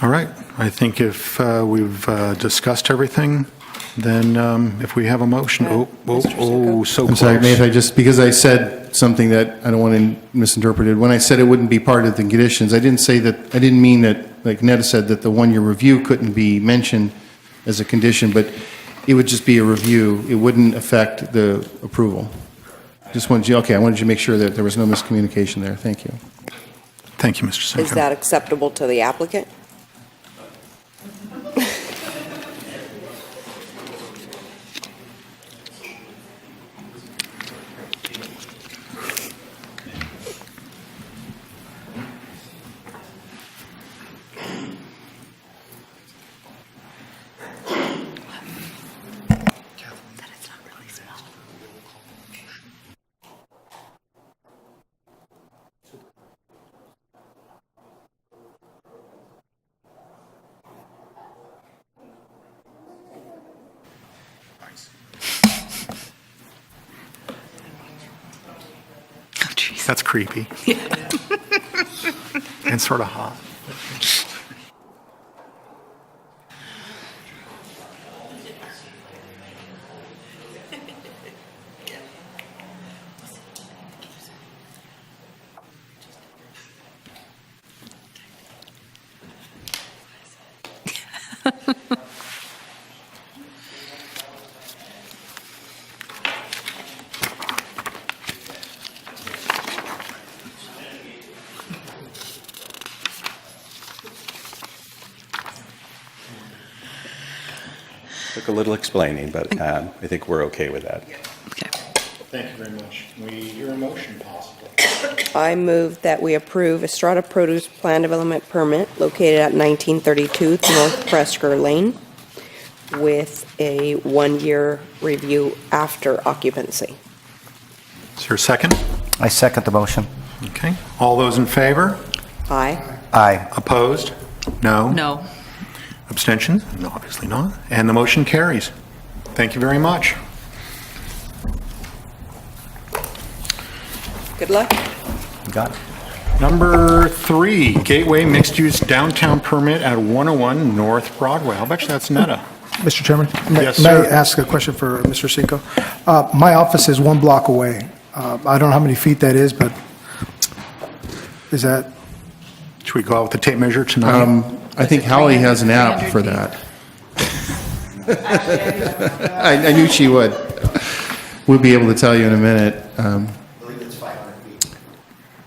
All right. I think if we've discussed everything, then if we have a motion, so I'm sorry, may I just, because I said something that I don't want to misinterpret it. When I said it wouldn't be part of the conditions, I didn't mean that, like Netta said, that the 1 year review couldn't be mentioned as a condition, but it would just be a review. It wouldn't affect the approval. I wanted you to make sure that there was no miscommunication there. Thank you. Thank you, Mr. Cinco. Is that acceptable to the applicant? That's creepy. And sort of hot. Took a little explaining, but I think we're okay with that. Okay. Thank you very much. We hear a motion possible. I move that we approve Estrada Produce Plan Development Permit located at 1932 North Presker Lane with a 1 year review after occupancy. Is there a second? I second the motion. Okay. All those in favor? Aye. Aye. Opposed? No? No. Abstentions? No, obviously not. And the motion carries. Thank you very much. Good luck. You got it. Number 3, Gateway Mixed-Use Downtown Permit at 101 North Broadway. I'll bet you that's Netta. Mr. Chairman? Yes, May sir. I ask a question for Mr. Cinco? My office is 1 block away. I don't know how many feet that is, but is that, Should we go out with the tape measure tonight? I think Holly has an app for that. I knew she would. We'll be able to tell you in a minute.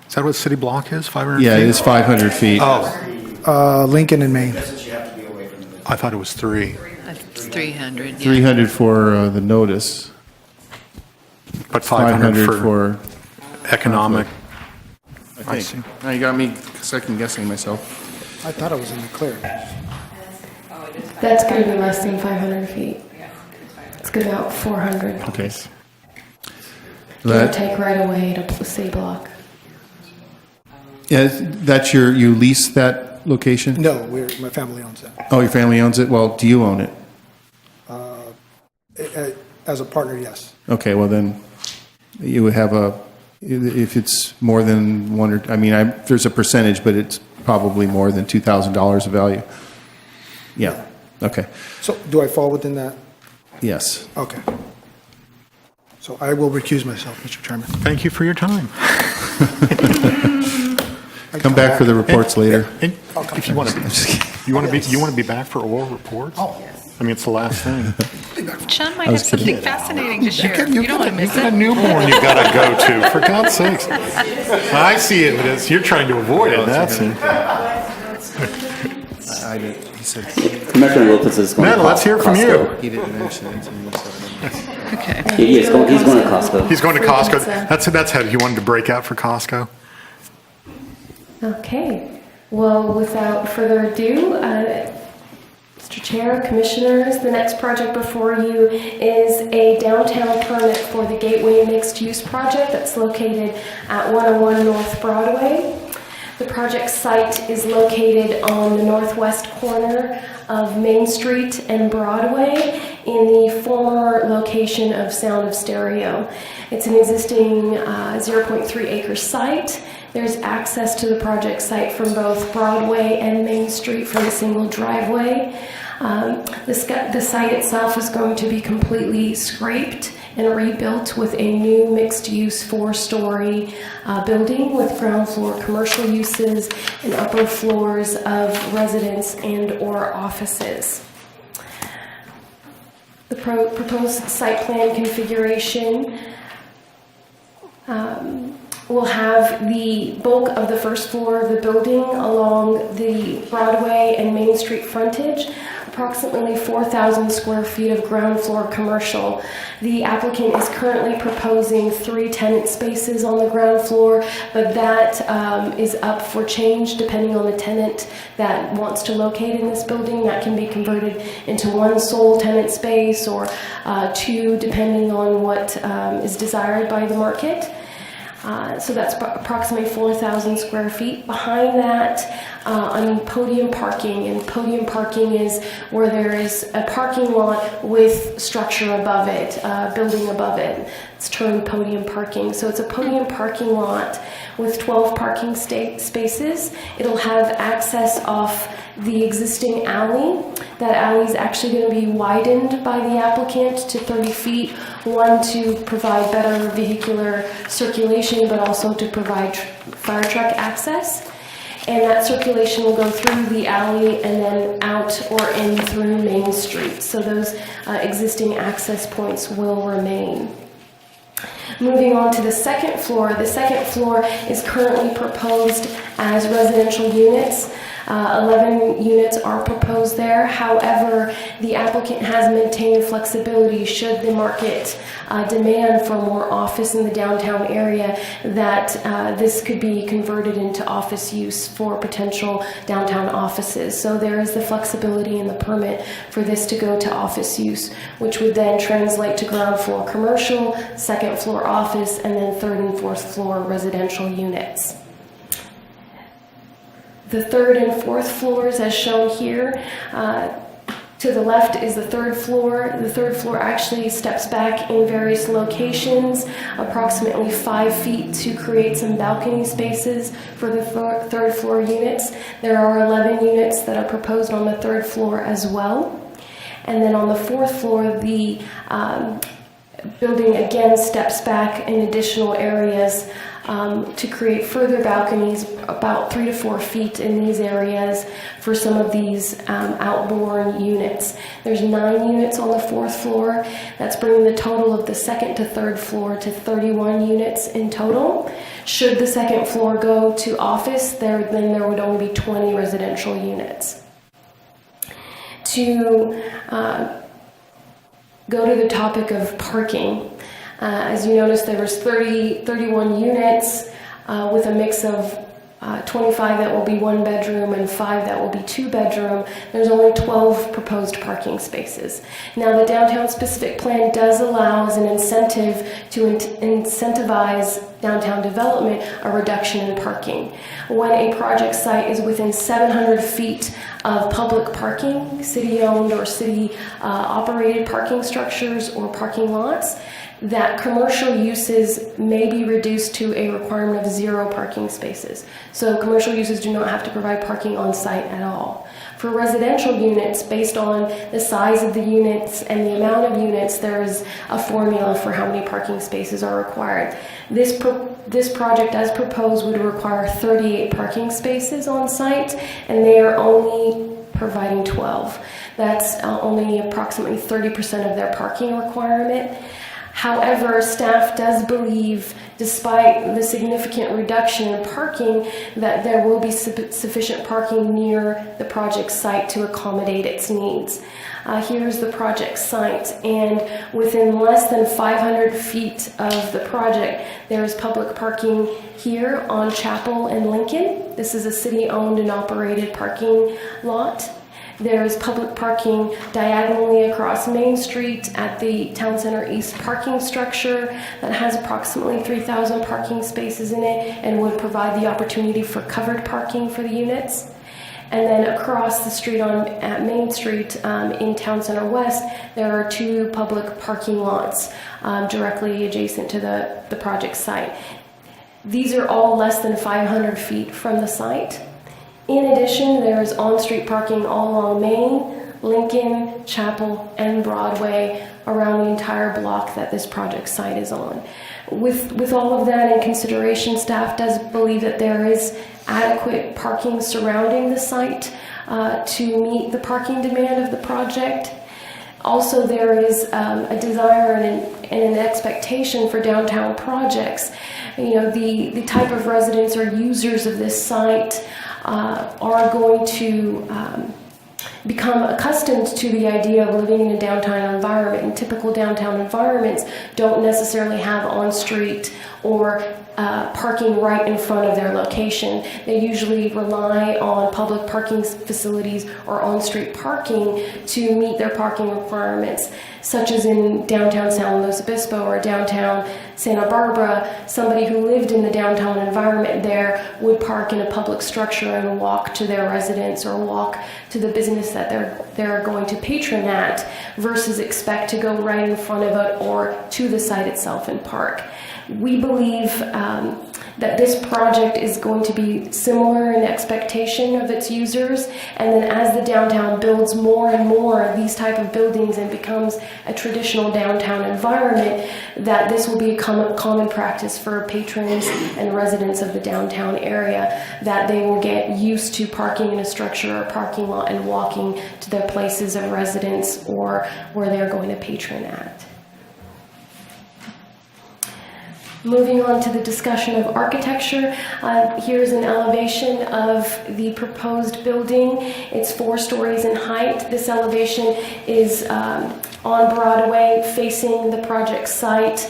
Is that what city block is, 500 feet? Yeah, it is 500 feet. Oh, Lincoln and Main. I thought it was 3. It's 300, yeah. 300 for the notice, But 500 for for, economic. I see. think. Now you got me second guessing myself. I thought it was in the clear. That's going to be less than 500 feet. It's going to be about 400. Okay. Give or That, take right away to C block. yeah, that's you lease that location? No, my family owns that. Oh, your family owns it? Well, do you own it? As a partner, yes. Okay, well then, you would have if it's more than one or, I mean, there's a percentage, but it's probably more than $2,000 of value. Yeah, okay, So do I fall within that? yes. Okay. So I will recuse myself, Mr. Chairman. Thank you for your time. Come back for the reports later. And if you want to, you want to be back for oral reports? Oh, I mean, it's the last thing. Sean might have something fascinating to share. You don't want to miss You got a it. newborn you got to go to, for God's sakes. I see it as you're trying to avoid it, that's it. I didn't, he said, Commissioner Lopez is going to Man, let's hear from you. Costco. he didn't mention it to me, so. Okay. Yeah, he's going to Costco. He's going to Free Costco. pizza. That's how he wanted to break out for Costco. Okay. Well, without further ado, Mr. Chair, Commissioners, the next project before you is a downtown permit for the Gateway Mixed Use Project that's located at 101 North Broadway. The project site is located on the northwest corner of Main Street and Broadway in the former location of Sound of Stereo. It's an existing 0.3 acre site. There's access to the project site from both Broadway and Main Street from a single driveway. The site itself is going to be completely scraped and rebuilt with a new mixed-use 4-story building with ground floor commercial uses and upper floors of residence and/or offices. The proposed site plan configuration will have the bulk of the first floor of the building along the Broadway and Main Street frontage, approximately 4,000 square feet of ground floor commercial. The applicant is currently proposing 3 tenant spaces on the ground floor, but that is up for change depending on the tenant that wants to locate in this building. That can be converted into 1 sole tenant space or 2 depending on what is desired by the market. So that's approximately 4,000 square feet. Behind that, on podium parking, and podium parking is where there is a parking lot with structure above it, building above it. It's termed podium parking. So it's a podium parking lot with 12 parking spaces. It'll have access off the existing alley. That alley is actually going to be widened by the applicant to 30 feet, one to provide better vehicular circulation, but also to provide fire truck access. And that circulation will go through the alley and then out or in through Main Street. So those existing access points will remain. Moving on to the second floor is currently proposed as residential units. 11 units are proposed there. However, the applicant has maintained flexibility should the market demand for more office in the downtown area, that this could be converted into office use for potential downtown offices. So there is the flexibility in the permit for this to go to office use, which would then translate to ground floor commercial, second floor office, and then third and fourth floor residential units. The third and fourth floors, as shown here, to the left is the third floor. The third floor actually steps back in various locations, approximately 5 feet, to create some balcony spaces for the third floor units. There are 11 units that are proposed on the third floor as well. And then on the fourth floor, the building again steps back in additional areas to create further balconies about 3 to 4 feet in these areas for some of these outboard units. There's 9 units on the 4th floor. That's bringing the total of the 2nd to 3rd floor to 31 units in total. Should the 2nd floor go to office, then there would only be 20 residential units. To go to the topic of parking, as you notice, there was 31 units with a mix of 25 that will be 1 bedroom and 5 that will be 2 bedroom. There's only 12 proposed parking spaces. Now, the downtown specific plan does allow as an incentive to incentivize downtown development a reduction in parking. When a project site is within 700 feet of public parking, city-owned or city-operated parking structures or parking lots, that commercial uses may be reduced to a requirement of 0 parking spaces. So commercial uses do not have to provide parking on site at all. For residential units, based on the size of the units and the amount of units, there is a formula for how many parking spaces are required. This project, as proposed, would require 38 parking spaces on site, and they are only providing 12. That's only approximately 30% of their parking requirement. However, staff does believe, despite the significant reduction in parking, that there will be sufficient parking near the project site to accommodate its needs. Here's the project site, and within less than 500 feet of the project, there is public parking here on Chapel and Lincoln. This is a city-owned and operated parking lot. There is public parking diagonally across Main Street at the Town Center East parking structure that has approximately 3,000 parking spaces in it and would provide the opportunity for covered parking for the units. And then across the street at Main Street in Town Center West, there are 2 public parking lots directly adjacent to the project site. These are all less than 500 feet from the site. In addition, there is on-street parking all along Main, Lincoln, Chapel, and Broadway around the entire block that this project site is on. With all of that in consideration, staff does believe that there is adequate parking surrounding the site to meet the parking demand of the project. Also, there is a desire and an expectation for downtown projects. You know, the type of residents or users of this site are going to become accustomed to the idea of living in a downtown environment. And typical downtown environments don't necessarily have on-street or parking right in front of their location. They usually rely on public parking facilities or on-street parking to meet their parking requirements, such as in downtown San Luis Obispo or downtown Santa Barbara. Somebody who lived in the downtown environment there would park in a public structure and walk to their residence or walk to the business that they're going to patron at, versus expect to go right in front of it or to the site itself and park. We believe that this project is going to be similar in expectation of its users, and then as the downtown builds more and more of these type of buildings and becomes a traditional downtown environment, that this will be a common practice for patrons and residents of the downtown area, that they will get used to parking in a structure or parking lot and walking to their places of residence or where they're going to patron at. Moving on to the discussion of architecture, here's an elevation of the proposed building. It's 4 stories in height. This elevation is on Broadway, facing the project site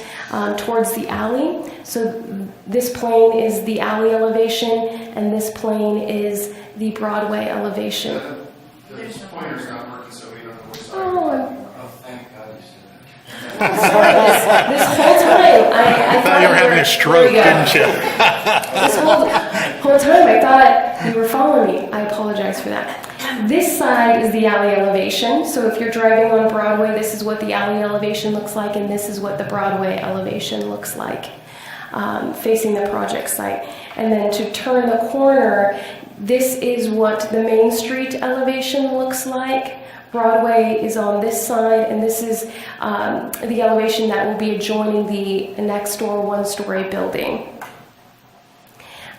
towards the alley. So this plane is the alley elevation, and this plane is the Broadway elevation. The pointer's not working, so we don't know which side. Oh, Thank God you said this whole time, I thought you were having a stroke, didn't you? This whole time, I thought you were following me. I apologize for that. This side is the alley elevation. So if you're driving on Broadway, this is what the alley elevation looks like, and this is what the Broadway elevation looks like, facing the project site. And then to turn the corner, this is what the Main Street elevation looks like. Broadway is on this side, and this is the elevation that will be adjoining the next door 1-story building.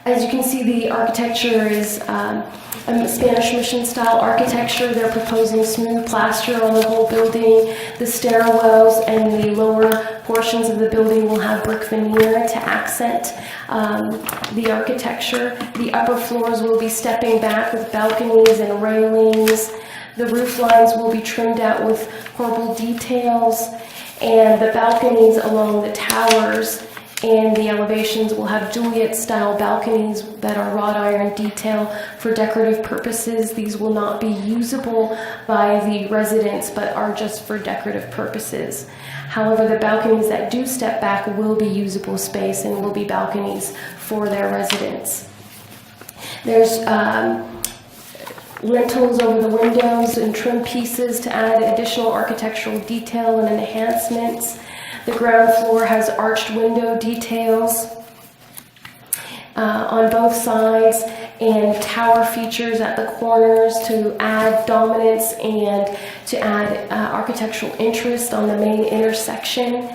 As you can see, the architecture is a Spanish mission style architecture. They're proposing smooth plaster on the whole building. The stairwells and the lower portions of the building will have brick veneer to accent the architecture. The upper floors will be stepping back with balconies and railings. The roof lines will be trimmed out with corbel details, and the balconies along the towers and the elevations will have Juliet-style balconies that are wrought iron detail for decorative purposes. These will not be usable by the residents, but are just for decorative purposes. However, the balconies that do step back will be usable space and will be balconies for their residents. There's lintels over the windows and trim pieces to add additional architectural detail and enhancements. The ground floor has arched window details on both sides and tower features at the corners to add dominance and to add architectural interest on the main intersection.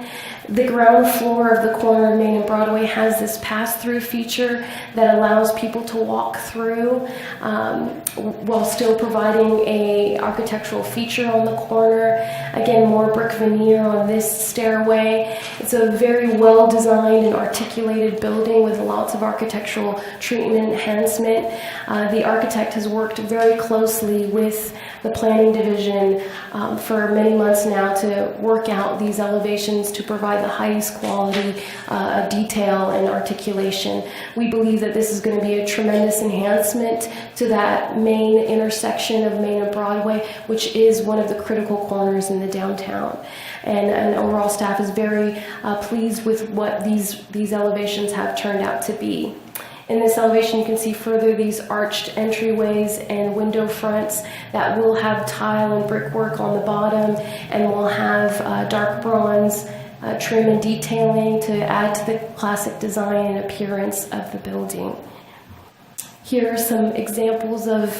The ground floor of the corner of Main and Broadway has this pass-through feature that allows people to walk through while still providing a architectural feature on the corner. Again, more brick veneer on this stairway. It's a very well-designed and articulated building with lots of architectural treatment and enhancement. The architect has worked very closely with the planning division for many months now to work out these elevations to provide the highest quality detail and articulation. We believe that this is going to be a tremendous enhancement to that main intersection of Main and Broadway, which is one of the critical corners in the downtown. And overall staff is very pleased with what these elevations have turned out to be. In this elevation, you can see further these arched entryways and window fronts that will have tile and brickwork on the bottom and will have dark bronze trim and detailing to add to the classic design and appearance of the building. Here are some examples of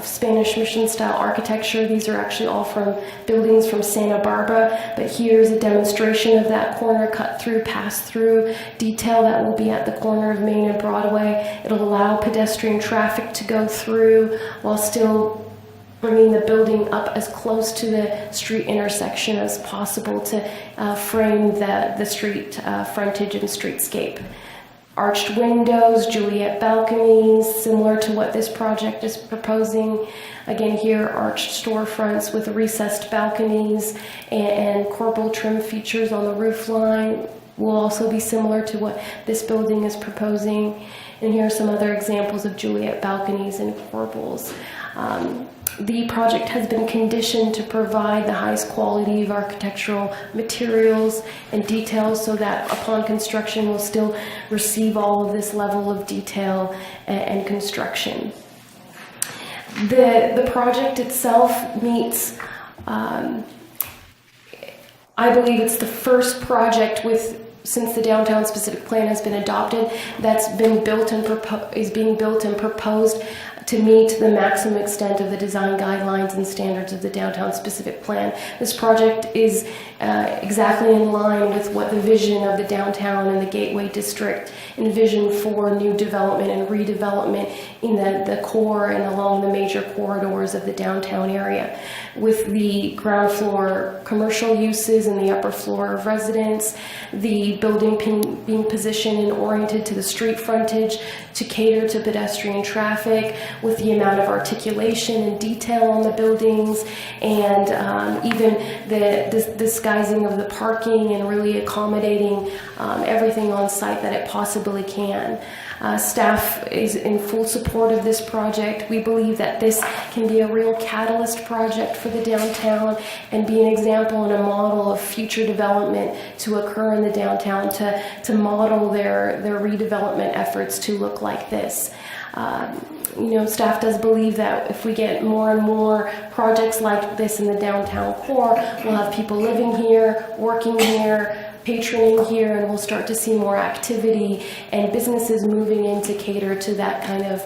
Spanish mission style architecture. These are actually all from buildings from Santa Barbara, but here's a demonstration of that corner cut through, pass through detail that will be at the corner of Main and Broadway. It'll allow pedestrian traffic to go through while still bringing the building up as close to the street intersection as possible to frame the street frontage and streetscape. Arched windows, Juliet balconies, similar to what this project is proposing. Again, here, arched storefronts with recessed balconies and corbel trim features on the roof line will also be similar to what this building is proposing. And here are some other examples of Juliet balconies and corbels. The project has been conditioned to provide the highest quality of architectural materials and details so that upon construction we'll still receive all of this level of detail and construction. The project itself meets, I believe it's the first project since the downtown specific plan has been adopted that's been built and is being built and proposed to meet the maximum extent of the design guidelines and standards of the downtown specific plan. This project is exactly in line with what the vision of the downtown and the Gateway District envisioned for new development and redevelopment in the core and along the major corridors of the downtown area, with the ground floor commercial uses and the upper floor of residence, the building being positioned and oriented to the street frontage to cater to pedestrian traffic, with the amount of articulation and detail on the buildings, and even the disguising of the parking and really accommodating everything on site that it possibly can. Staff is in full support of this project. We believe that this can be a real catalyst project for the downtown and be an example and a model of future development to occur in the downtown to model their redevelopment efforts to look like this. Staff does believe that if we get more and more projects like this in the downtown core, we'll have people living here, working here, patroning here, and we'll start to see more activity and businesses moving in to cater to that kind of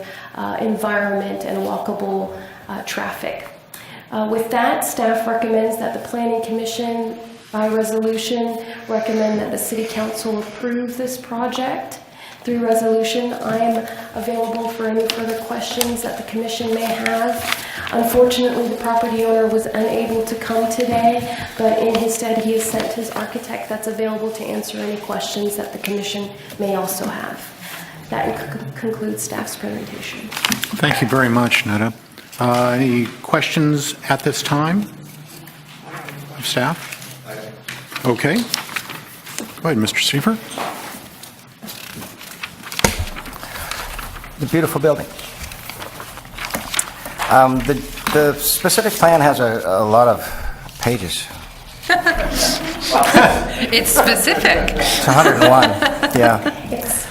environment and walkable traffic. With that, staff recommends that the Planning Commission, by resolution, recommend that the City Council approve this project. through resolution. I am available for any further questions that the commission may have. Unfortunately, the property owner was unable to come today, but in his stead, he has sent his architect that's available to answer any questions that the commission may also have. That concludes staff's presentation. Thank you very much, Netta. Any questions at this time of staff? Okay. Go ahead, Mr. Seifert. The beautiful building. The specific plan has a lot of pages. It's specific. It's 101, yeah.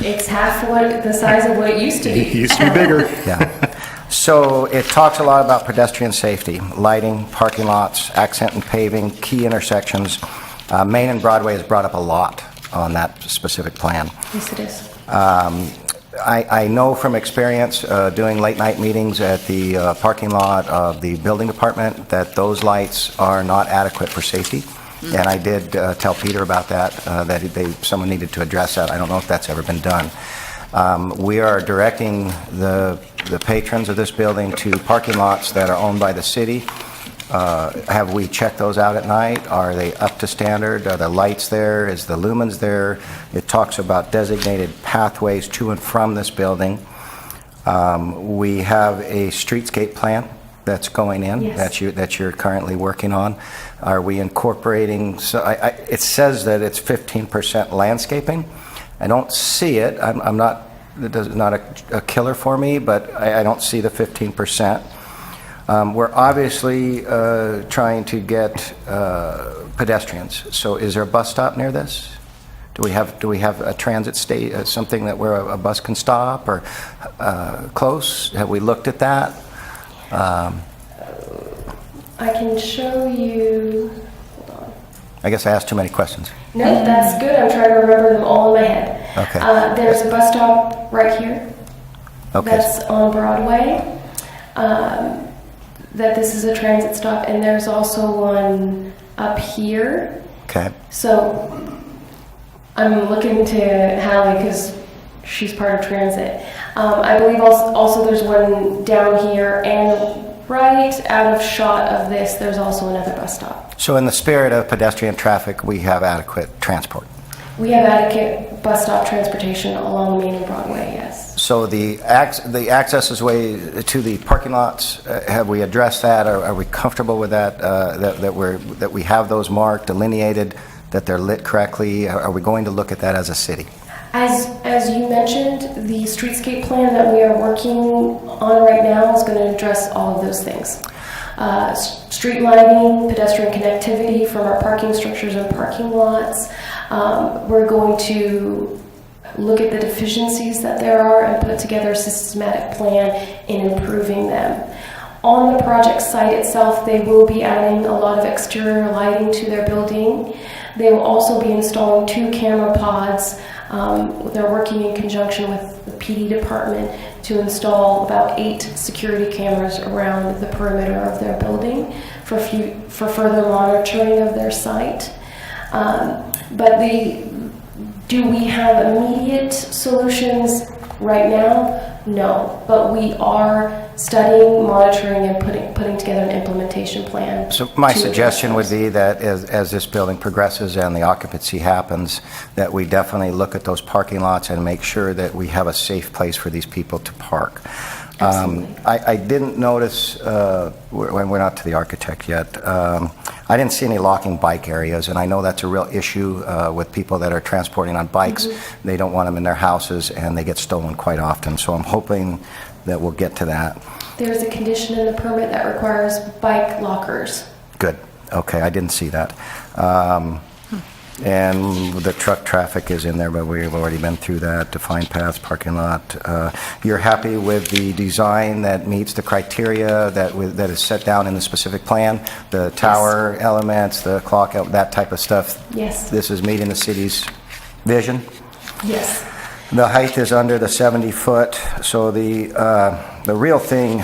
It's half the size of what it used to be. It used to be bigger. Yeah. So it talks a lot about pedestrian safety, lighting, parking lots, accent and paving, key intersections. Main and Broadway is brought up a lot on that specific plan. Yes, it is. I know from experience doing late night meetings at the parking lot of the building department that those lights are not adequate for safety. And I did tell Peter about that, someone needed to address that. I don't know if that's ever been done. We are directing the patrons of this building to parking lots that are owned by the city. Have we checked those out at night? Are they up to standard? Are the lights there? Is the lumens there? It talks about designated pathways to and from this building. We have a streetscape plan that's going in, Yes. that you're currently working on. Are we incorporating, it says that it's 15% landscaping. I don't see it. I'm not, it is not a killer for me, but I don't see the 15%. We're obviously trying to get pedestrians. So is there a bus stop near this? Do we have a transit something that where a bus can stop or close? Have we looked at that? I can show you. Hold on. I guess I asked too many questions. No, that's good. I'm trying to remember them all in my head. Okay. There's a bus stop right here. Okay. That's on Broadway. That this is a transit stop, and there's also one up here. Okay. So I'm looking to Hallie because she's part of transit. I believe also there's one down here, and right out of shot of this, there's also another bus stop. So in the spirit of pedestrian traffic, we have adequate transport. We have adequate bus stop transportation along Main and Broadway, yes. So the access way to the parking lots, have we addressed that? Are we comfortable with that? That we have those marked, delineated, that they're lit correctly? Are we going to look at that as a city? As you mentioned, the streetscape plan that we are working on right now is going to address all of those things. Street lighting, pedestrian connectivity from our parking structures and parking lots. We're going to look at the deficiencies that there are and put together a systematic plan in improving them. On the project site itself, they will be adding a lot of exterior lighting to their building. They will also be installing 2 camera pods. They're working in conjunction with the PD department to install about 8 security cameras around the perimeter of their building for further monitoring of their site. But do we have immediate solutions right now? No, but we are studying, monitoring, and putting together an implementation plan. So my suggestion would be that as this building progresses and the occupancy happens, that we definitely look at those parking lots and make sure that we have a safe place for these people to park. I didn't notice, we're not to the architect yet, I didn't see any locking bike areas, and I know that's a real issue with people that are transporting on bikes. Mm-hmm. They don't want them in their houses, and they get stolen quite often. So I'm hoping that we'll get to that. There's a condition in the permit that requires bike lockers. Good. Okay, I didn't see that. And the truck traffic is in there, but we've already been through that. Defined paths, parking lot. You're happy with the design that meets the criteria that is set down in the specific plan? The tower elements, the clock, that type of stuff? Yes. This is meeting the city's vision? Yes. The height is under the 70-foot, so the real thing,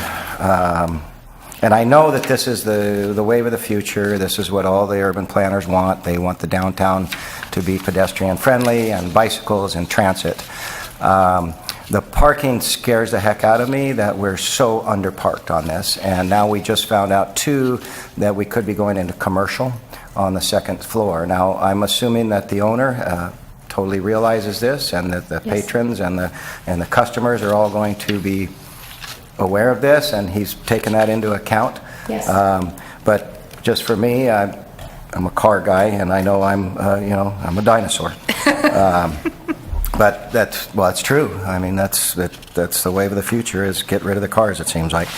and I know that this is the wave of the future. This is what all the urban planners want. They want the downtown to be pedestrian friendly and bicycles and transit. The parking scares the heck out of me that we're so underparked on this. And now we just found out, too, that we could be going into commercial on the second floor. Now, I'm assuming that the owner totally realizes this, and that the patrons and the customers are all going to be aware of this, and he's taken that into account. Yes. But just for me, I'm a car guy, and I know I'm a dinosaur. But it's true. I mean, that's the wave of the future, is get rid of the cars, it seems like.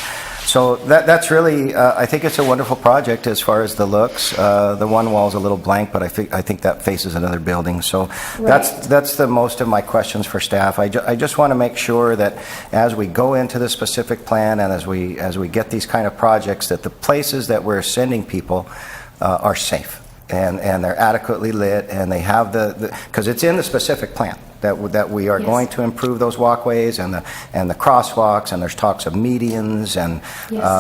So that's really, I think it's a wonderful project as far as the looks. The one wall's a little blank, but I think that faces another building. So that's the most of my questions for staff. I just want to make sure that as we go into the specific plan, and as we get these kind of projects, that the places that we're sending people are safe, and they're adequately lit, and they have because it's in the specific plan that we are going to improve those walkways and the crosswalks, and there's talks of medians and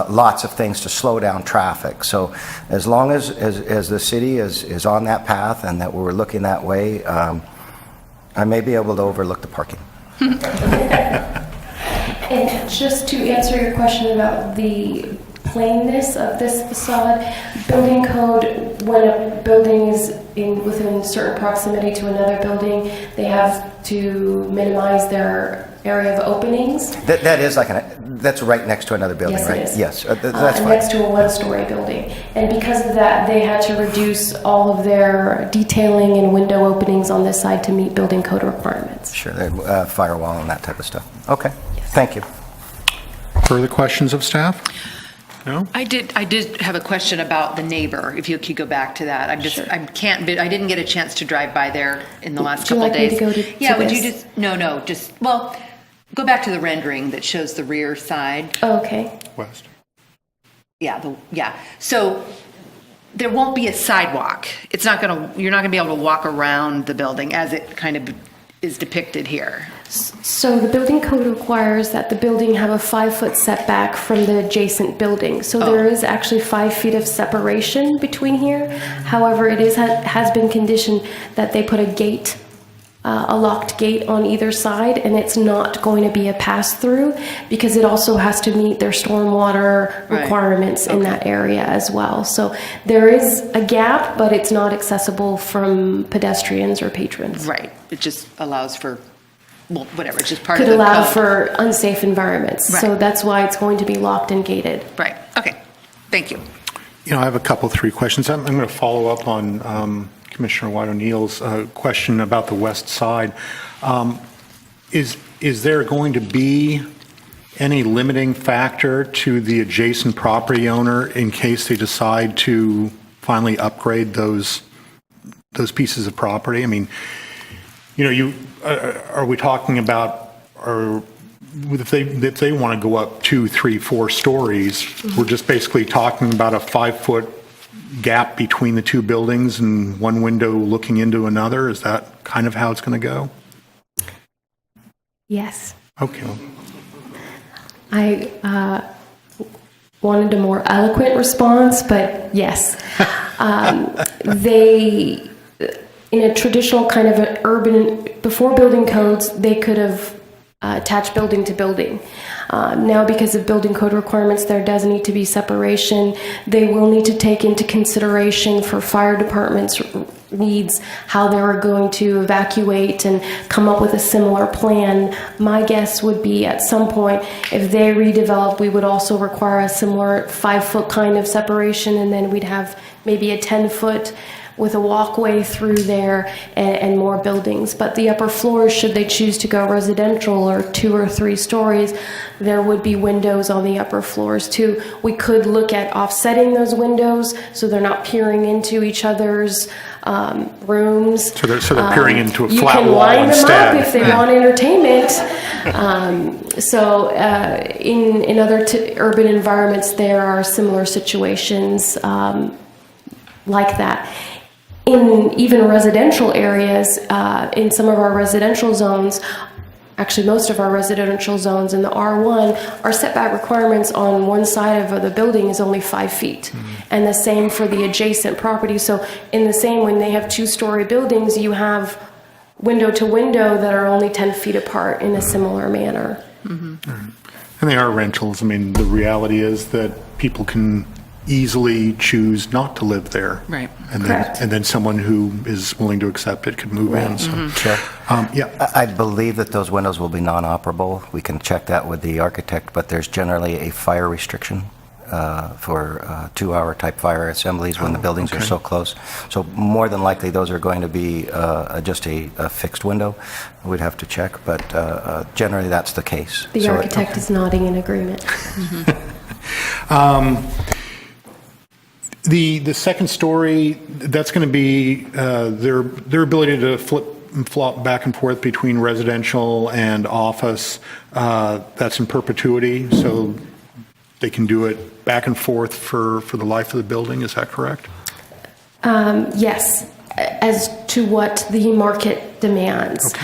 lots of things to slow down traffic. So as long as the city is on that path, and that we're looking that way, I may be able to overlook the parking. And just to answer your question about the plainness of this facade, building code, when a building is within certain proximity to another building, they have to minimize their area of openings. That is that's right next to another building, Yes, right? it is. Yes, that's fine. Next to a one-story building. And because of that, they had to reduce all of their detailing and window openings on this side to meet building code requirements. Sure, firewall and that type of stuff. Okay, thank you. Further questions of staff? No? I did have a question about the neighbor, if you could go back to that. I didn't get a chance to drive by there in the last couple of days. Would you like me to go to Yeah, would this? you go back to the rendering that shows the rear side. Okay. West. Yeah. So there won't be a sidewalk. You're not gonna be able to walk around the building as it kind of is depicted here. So the building code requires that the building have a 5-foot setback from the adjacent building. So there is actually 5 feet of separation between here. However, it has been conditioned that they put a gate, a locked gate on either side, and it's not going to be a pass-through because it also has to meet their stormwater requirements in that area as well. So there is a gap, but it's not accessible from pedestrians or patrons. Right. It just allows for, whatever, it's just part of Could the allow code. for unsafe environments. So Right. that's why it's going to be locked and gated. Right. Okay. Thank you. I have a three questions. I'm going to follow up on Commissioner White O'Neill's question about the west side. Is there going to be any limiting factor to the adjacent property owner in case they decide to finally upgrade those pieces of property? I mean, are we talking about, or if they want to go up 2, 3, 4 stories, we're just basically talking about a 5-foot gap between the two buildings and one window looking into another? Is that kind of how it's going to go? Yes. Okay. I wanted a more eloquent response, but yes. They, in a traditional kind of an urban, before building codes, they could have attached building to building. Now, because of building code requirements, there does need to be separation. They will need to take into consideration for fire department's needs, how they are going to evacuate and come up with a similar plan. My guess would be at some point, if they redevelop, we would also require a similar 5-foot kind of separation, and then we'd have maybe a 10-foot with a walkway through there and more buildings. But the upper floors, should they choose to go residential or 2 or 3 stories, there would be windows on the upper floors too. We could look at offsetting those windows so they're not peering into each other's rooms. So they're peering into a You flat can wall line instead. them up if they want entertainment. In other urban environments, there are similar situations like that. In even residential areas, in some of our residential zones, actually most of our residential zones in the R1, our setback requirements on one side of the building is only 5 feet. And the same for the adjacent property. So in the same, when they have 2-story buildings, you have window to window that are only 10 feet apart in a similar manner. And they are rentals. I mean, the reality is that people can easily choose not to live there. Right. And Correct. then someone who is willing to accept it could move in. So, Chair? yeah. I believe that those windows will be non-operable. We can check that with the architect, but there's generally a fire restriction for 2-hour type fire assemblies when the buildings are okay. so close. So more than likely, those are going to be just a fixed window. We'd have to check, but generally that's the case. The So architect is nodding in agreement. The second story, that's going to be their ability to flip and flop back and forth between residential and office. That's in perpetuity, so they can do it back and forth for the life of the building. Is that correct? Yes, as to what the market demands.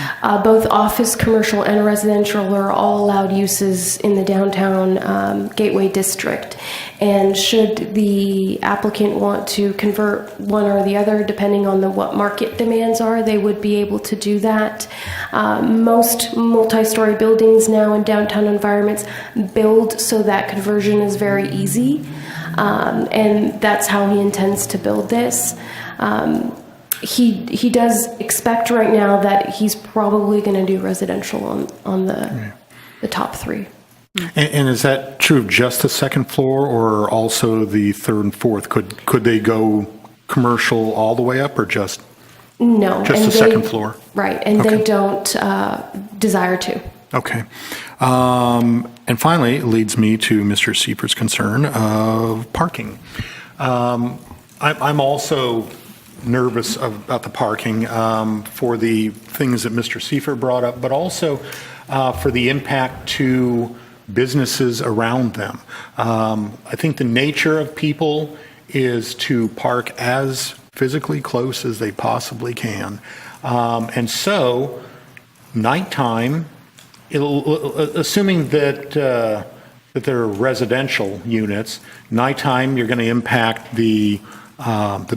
Both office, commercial, and residential are all allowed uses in the downtown Gateway District. And should the applicant want to convert one or the other, depending on what market demands are, they would be able to do that. Most multi-story buildings now in downtown environments build so that conversion is very easy. And that's how he intends to build this. He does expect right now that he's probably going to do residential on the top three. And is that true of just the second floor or also the third and fourth? Could they go commercial all the way up or just No. Just and the second floor? Right, and Okay. they don't desire to. Okay. And finally, it leads me to Mr. Siepert's concern of parking. I'm also nervous about the parking for the things that Mr. Siefert brought up, but also for the impact to businesses around them. I think the nature of people is to park as physically close as they possibly can. And so, nighttime, assuming that they're residential units, nighttime you're going to impact the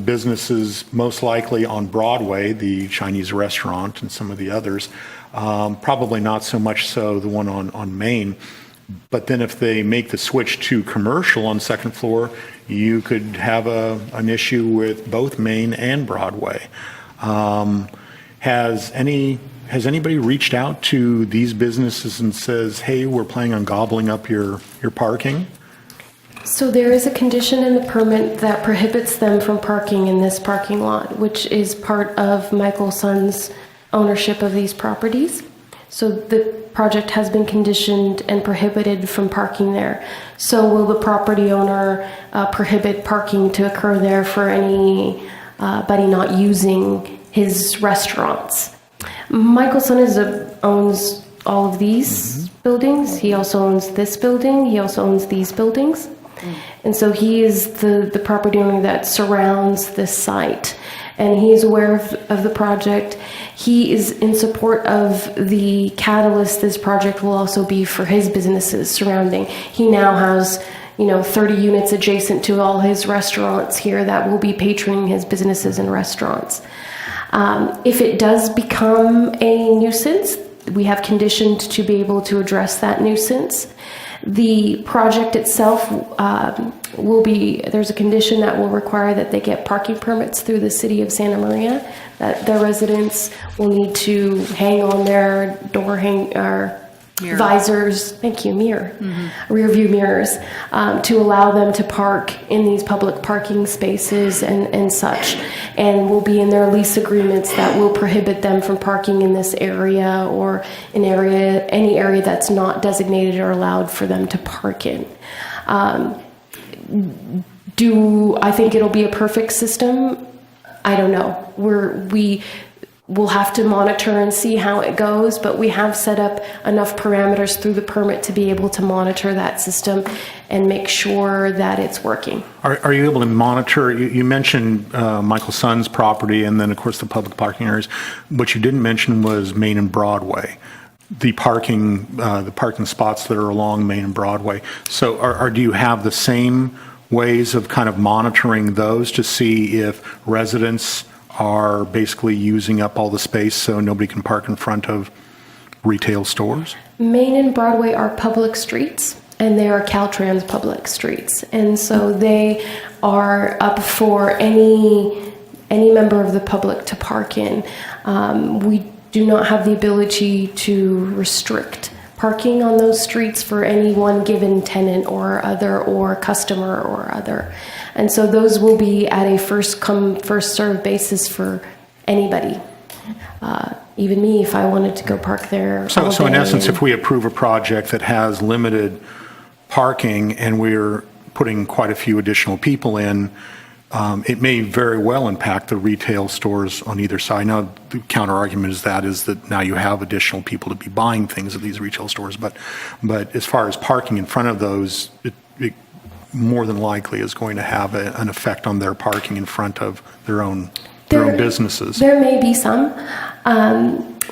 businesses most likely on Broadway, the Chinese restaurant and some of the others. Probably not so much so the one on Main. But then if they make the switch to commercial on second floor, you could have an issue with both Main and Broadway. Has anybody reached out to these businesses and says, hey, we're planning on gobbling up your parking? So there is a condition in the permit that prohibits them from parking in this parking lot, which is part of Michael Son's ownership of these properties. So the project has been conditioned and prohibited from parking there. So will the property owner prohibit parking to occur there for anybody not using his restaurants? Michael Son owns all of these buildings. He also owns this building. He also owns these buildings. And so he is the property owner that surrounds this site. And he is aware of the project. He is in support of the catalyst this project will also be for his businesses surrounding. He now has 30 units adjacent to all his restaurants here that will be patroning his businesses and restaurants. If it does become a nuisance, we have conditioned to be able to address that nuisance. The project itself there's a condition that will require that they get parking permits through the city of Santa Maria, that their residents will need to hang on their door visors, rear view mirrors, to allow them to park in these public parking spaces and such. And will be in their lease agreements that will prohibit them from parking in this area or any area that's not designated or allowed for them to park in. Do I think it'll be a perfect system? I don't know. We'll have to monitor and see how it goes, but we have set up enough parameters through the permit to be able to monitor that system and make sure that it's working. Are you able to monitor, you mentioned Michael Son's property and then of course the public parking areas. What you didn't mention was Main and Broadway, the parking spots that are along Main and Broadway. So do you have the same ways of kind of monitoring those to see if residents are basically using up all the space so nobody can park in front of retail stores? Main and Broadway are public streets, and they are Caltrans public streets. And so they are up for any member of the public to park in. We do not have the ability to restrict parking on those streets for any one given tenant or other, or customer or other. And so those will be at a first come, first served basis for anybody. Even me, if I wanted to go park there. So in day essence, and- if we approve a project that has limited parking and we're putting quite a few additional people in, it may very well impact the retail stores on either side. Now, the counter argument is that now you have additional people to be buying things at these retail stores. But as far as parking in front of those, it more than likely is going to have an effect on their parking in front of their own businesses. There may be some.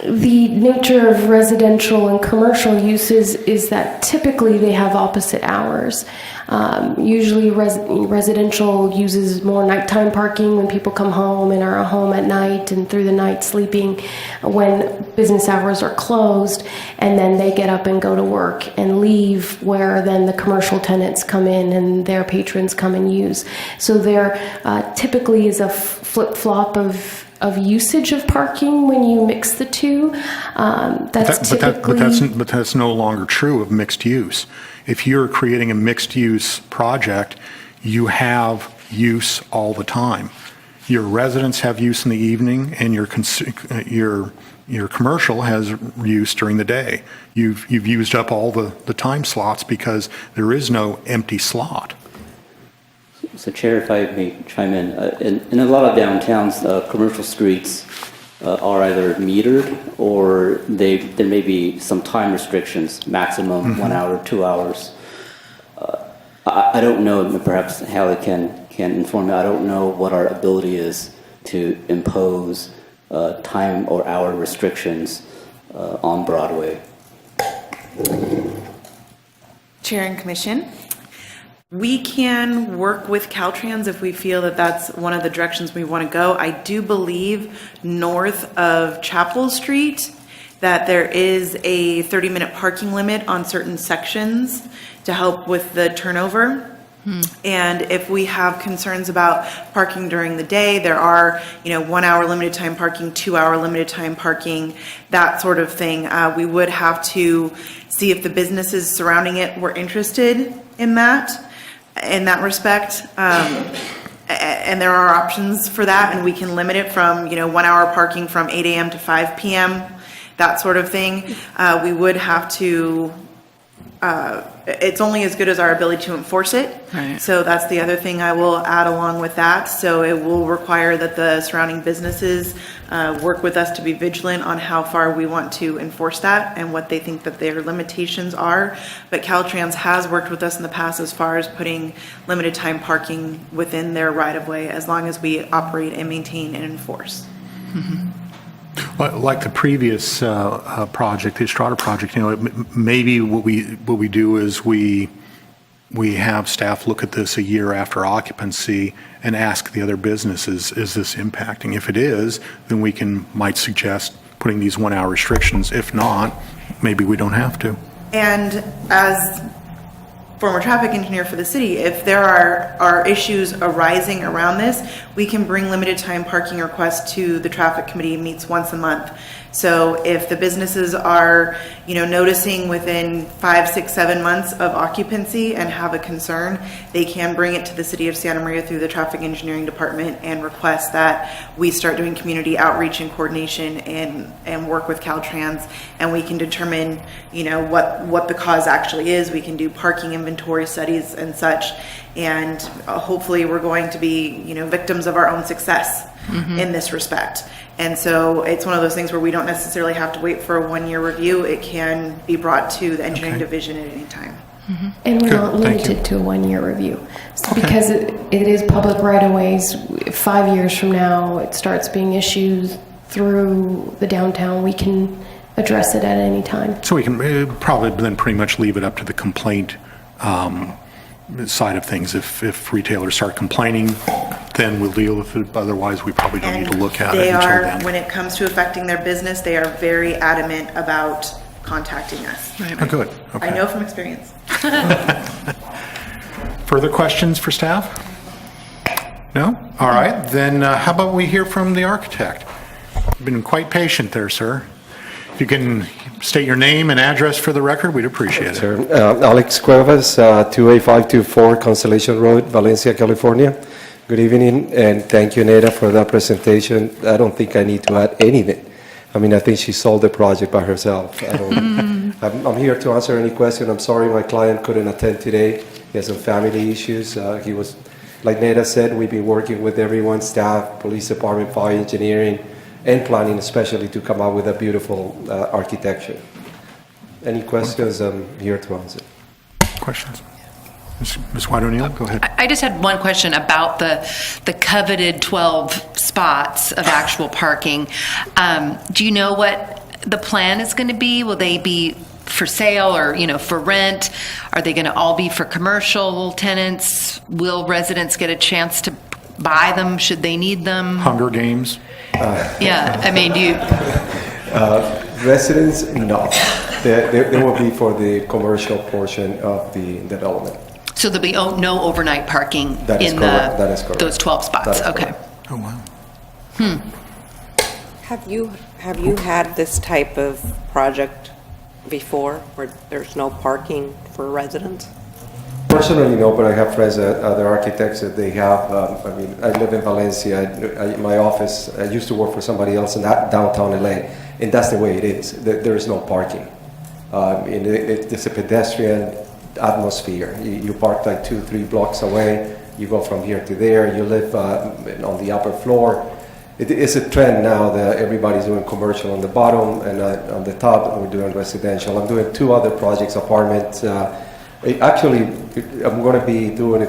The nature of residential and commercial uses is that typically they have opposite hours. Usually residential uses more nighttime parking when people come home and are home at night and through the night sleeping when business hours are closed, and then they get up and go to work and leave, where then the commercial tenants come in and their patrons come and use. So there typically is a flip-flop of usage of parking when you mix the two. But that's no longer true of mixed use. If you're creating a mixed use project, you have use all the time. Your residents have use in the evening, and your commercial has use during the day. You've used up all the time slots because there is no empty slot. So Chair, if I may chime in a lot of downtowns, commercial streets are either metered or there may be some time restrictions, maximum 1 hour, 2 hours. I don't know, perhaps Hallie can inform me, I don't know what our ability is to impose time or hour restrictions on Broadway. Chair and Commission, we can work with Caltrans if we feel that that's one of the directions we want to go. I do believe north of Chapel Street that there is a 30-minute parking limit on certain sections to help with the turnover. And if we have concerns about parking during the day, there are, 1 hour limited time parking, 2 hour limited time parking, that sort of thing. We would have to see if the businesses surrounding it were interested in that respect. And there are options for that, and we can limit it from, 1 hour parking from 8 a.m. to 5 p.m., that sort of thing. We would have to, it's only as good as our ability to enforce it. Right. So that's the other thing I will add along with that. So it will require that the surrounding businesses work with us to be vigilant on how far we want to enforce that and what they think that their limitations are. But Caltrans has worked with us in the past as far as putting limited time parking within their right-of-way, as long as we operate and maintain and enforce. Like the previous project, the Estrada project, maybe what we do is we have staff look at this a year after occupancy and ask the other businesses, is this impacting? If it is, then we might suggest putting these 1 hour restrictions. If not, maybe we don't have to. And as former traffic engineer for the city, if there are issues arising around this, we can bring limited time parking requests to the traffic committee. It meets once a month. So if the businesses are, noticing within 5, 6, 7 months of occupancy and have a concern, they can bring it to the city of Santa Maria through the traffic engineering department and request that we start doing community outreach and coordination and work with Caltrans, and we can determine, what the cause actually is. We can do parking inventory studies and such, and hopefully we're going to be, victims of our own success in this respect. And so it's one of those things where we don't necessarily have to wait for a 1 year review. It can be brought to the engineering division at any time. And we're Good, not thank you. limited to a 1 year review. So because it is public right of ways, 5 years from now, it starts being issued through the downtown, we can address it at any time. So we can probably then pretty much leave it up to the complaint side of things. If retailers start complaining, then we'll deal with it. Otherwise, we probably don't need to look at it They until are, then. when it comes to affecting their business, they are very adamant about contacting us. Oh, good. Okay. I know from experience. Further questions for staff? No? All right, then how about we hear from the architect? You've been quite patient there, sir. If you can state your name and address for the record, we'd appreciate it. Sure. Alex Cuevas, 28524 Constellation Road, Valencia, California. Good evening, and thank you, Neda, for that presentation. I don't think I need to add anything. I mean, I think she sold the project by herself. I'm here to answer any question. I'm sorry my client couldn't attend today. He has some family issues. He was, like Neda said, we've been working with everyone, staff, police department, fire engineering, and planning especially to come up with a beautiful architecture. Any questions, I'm here to answer. Questions? Ms. White O'Neill, go ahead. I just had one question about the coveted 12 spots of actual parking. Do you know what the plan is going to be? Will they be for sale or, for rent? Are they going to all be for commercial tenants? Will residents get a chance to buy them should they need them? Hunger Games? Yeah, I mean, do you... Residents, no. They will be for the commercial portion of the development. So there'll be no overnight parking That is in correct. That is correct. those 12 That spots? is Okay. correct. Oh, wow. Have you had this type of project before where there's no parking for residents? Personally, no, but I have friends that other architects that they have. I mean, I live in Valencia. My office, I used to work for somebody else in downtown LA, and that's the way it is. There is no parking. And it's a pedestrian atmosphere. You park like 2-3 blocks away. You go from here to there. You live on the upper floor. It is a trend now that everybody's doing commercial on the bottom, and on the top we're doing residential. I'm doing 2 other projects, apartments. Actually, I'm going to be doing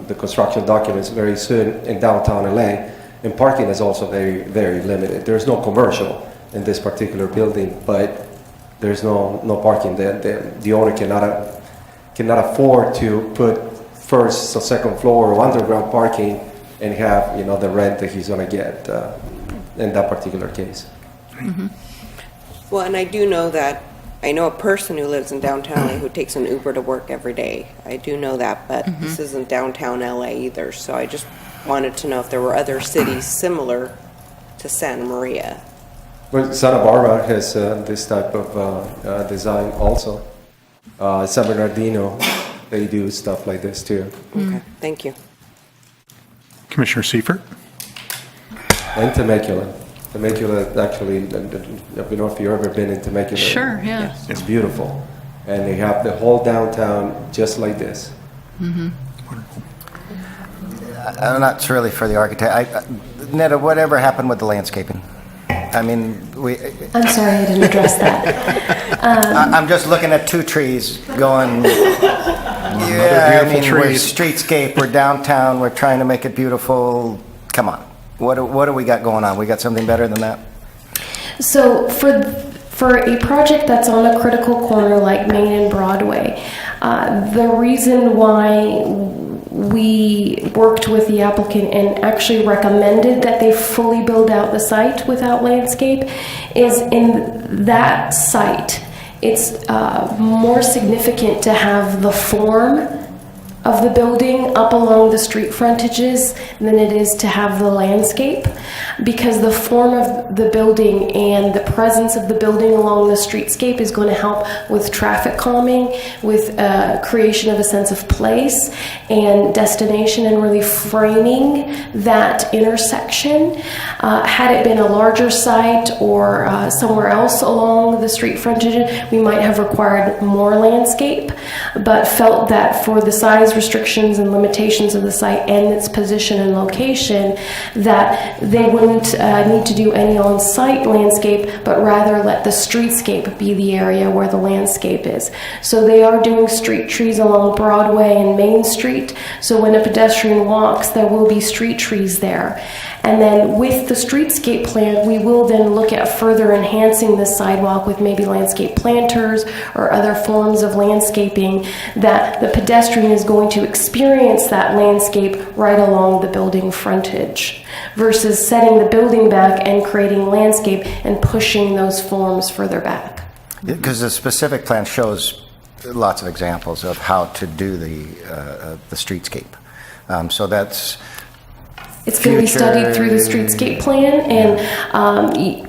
the construction documents very soon in downtown LA, and parking is also very, very limited. There's no commercial in this particular building, but there's no parking. The owner cannot afford to put first or second floor or underground parking and have the rent that he's going to get in that particular case. Mm-hmm. Well, and I do know that. I know a person who lives in downtown LA who takes an Uber to work every day. I do know that, but this isn't downtown LA either. So I just wanted to know if there were other cities similar to Santa Maria. Well, Santa Barbara has this type of design also. San Bernardino, they do stuff like this too. Okay, thank you. Commissioner Seifert? And Temecula. Temecula, actually, I don't know if you've ever been in Temecula. Sure, yeah. It's beautiful. And they have the whole downtown just like this. I'm not really for the architect. Neda, whatever happened with the landscaping? I mean, I'm sorry, I didn't address that. I'm just looking at 2 trees going, yeah, I mean, we're streetscape, we're downtown, we're trying to make it beautiful. Come on. What do we got going on? We got something better than that? So for a project that's on a critical corner like Main and Broadway, the reason why we worked with the applicant and actually recommended that they fully build out the site without landscape is in that site, it's more significant to have the form of the building up along the street frontages than it is to have the landscape, because the form of the building and the presence of the building along the streetscape is going to help with traffic calming, with creation of a sense of place and destination, and really framing that intersection. Had it been a larger site or somewhere else along the street frontage, we might have required more landscape, but felt that for the size restrictions and limitations of the site and its position and location, that they wouldn't need to do any on-site landscape, but rather let the streetscape be the area where the landscape is. So they are doing street trees along Broadway and Main Street, so when a pedestrian walks, there will be street trees there. And then with the streetscape plan, we will then look at further enhancing the sidewalk with maybe landscape planters or other forms of landscaping that the pedestrian is going going to experience that landscape right along the building frontage versus setting the building back and creating landscape and pushing those forms further back. Because the specific plan shows lots of examples of how to do the streetscape. So that's It's going to be studied through the streetscape plan, and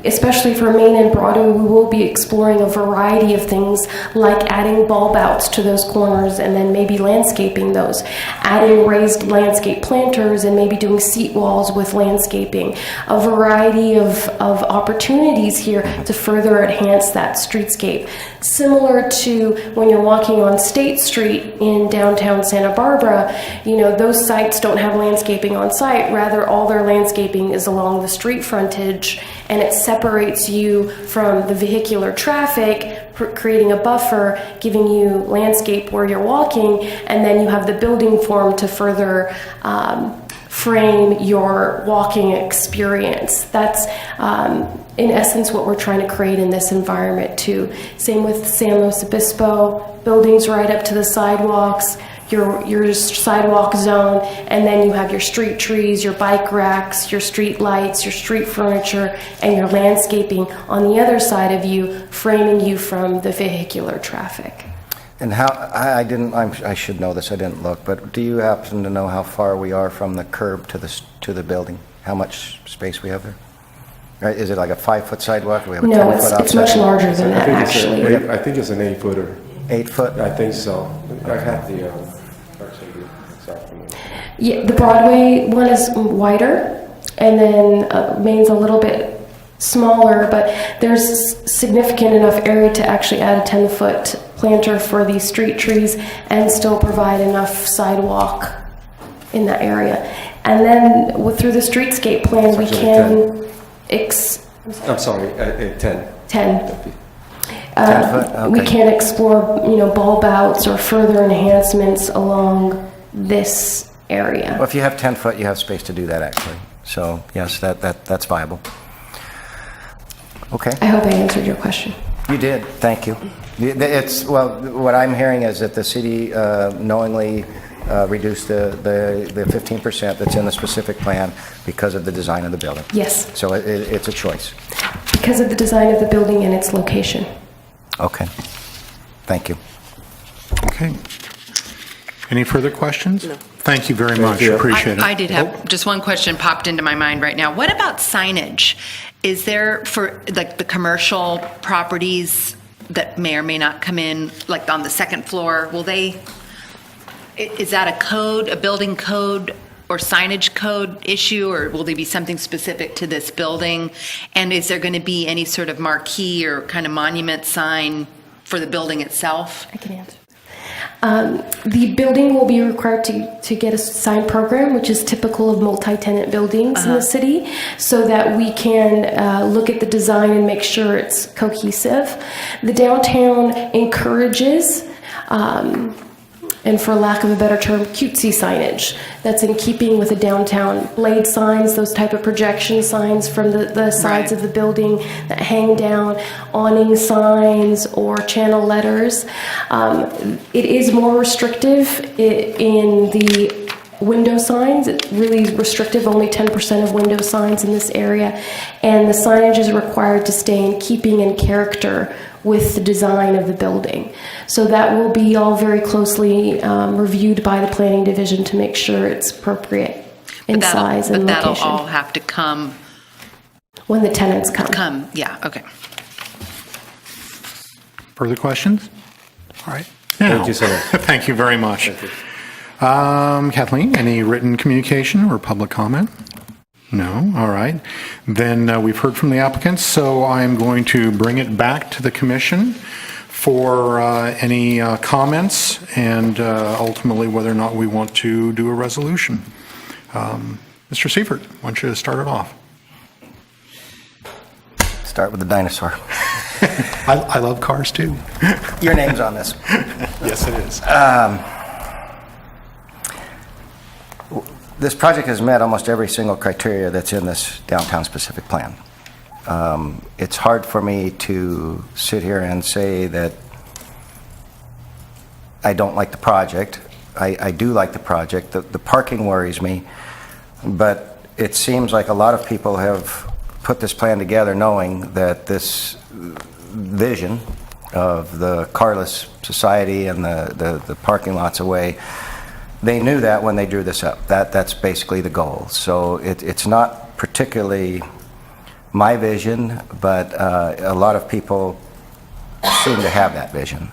especially for Main and Broadway, we will be exploring a variety of things like adding bulb outs to those corners and then maybe landscaping those, adding raised landscape planters and maybe doing seat walls with landscaping, a variety of opportunities here to further enhance that streetscape. Similar to when you're walking on State Street in downtown Santa Barbara, you know, those sites don't have landscaping on site. Rather, all their landscaping is along the street frontage, and it separates you from the vehicular traffic, creating a buffer, giving you landscape where you're walking, and then you have the building form to further frame your walking experience. That's in essence what we're trying to create in this environment too. Same with San Luis Obispo, buildings right up to the sidewalks, your sidewalk zone, and then you have your street trees, your bike racks, your street lights, your street furniture, and your landscaping on the other side of you, framing you from the vehicular traffic. And how, I should know this, I didn't look, but do you happen to know how far we are from the curb to the building? How much space we have there? Right, is it like a 5-foot sidewalk? Or we have a No, 10-foot outside? it's much larger than that, actually. I think it's an 8-footer. 8 foot? I think so. I have the, actually, Yeah, the Broadway one is wider, and then Maine's a little bit smaller, but there's significant enough area to actually add a 10-foot planter for these street trees and still provide enough sidewalk in that area. And then through the streetscape plan, we can... I'm sorry, 10. 10. 10 foot? We Okay. can explore, bulb outs or further enhancements along this area. Well, if you have 10 foot, you have space to do that, actually. So, yes, that's viable. Okay. I hope I answered your question. You did, thank you. Well, what I'm hearing is that the city knowingly reduced the 15% that's in the specific plan because of the design of the building. Yes, So it's a choice. because of the design of the building and its location. Okay. Thank you. Okay. Any further questions? No. Thank you very much. you. Appreciate it. I did have just one question popped into my mind right now. What about signage? Is there for like the commercial properties that may or may not come in, like on the second floor, is that a building code or signage code issue, or will there be something specific to this building? And is there going to be any sort of marquee or kind of monument sign for the building itself? I can answer. The building will be required to get a sign program, which is typical of multi-tenant buildings in the city, so that we can look at the design and make sure it's cohesive. The downtown encourages, and for lack of a better term, cutesy signage that's in keeping with the downtown. Blade signs, those type of projection signs from the sides of the building that hang down, awning signs or channel letters. It is more restrictive in the window signs. It's really restrictive, only 10% of window signs in this area. And the signage is required to stay in keeping and character with the design of the building. So that will be all very closely reviewed by the planning division to make sure it's appropriate in size and location. But location. that'll all have to come, When the tenants come. yeah, okay. Further questions? All right. Thank you so much. Thank you very much. Kathleen, any written communication or public comment? No? All right. Then we've heard from the applicants, so I'm going to bring it back to the commission for any comments and ultimately whether or not we want to do a resolution. Mr. Seifert, why don't you start it off? Start with the dinosaur. I love cars too. Your name's on this. Yes, it is. This project has met almost every single criteria that's in this downtown specific plan. It's hard for me to sit here and say that I don't like the project I do like the project. The parking worries me, but it seems like a lot of people have put this plan together knowing that this vision of the carless society and the parking lots away, they knew that when they drew this up. That's basically the goal. So it's not particularly my vision, but a lot of people seem to have that vision.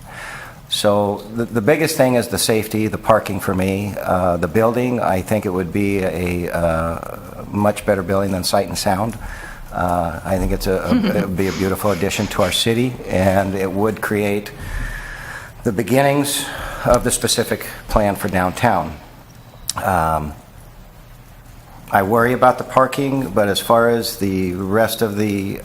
So the biggest thing is the safety, the parking for me. The building, I think it would be a much better building than Sight and Sound. I think it would be a beautiful addition to our city, and it would create the beginnings of the specific plan for downtown. I worry about the parking, but as far as the rest of the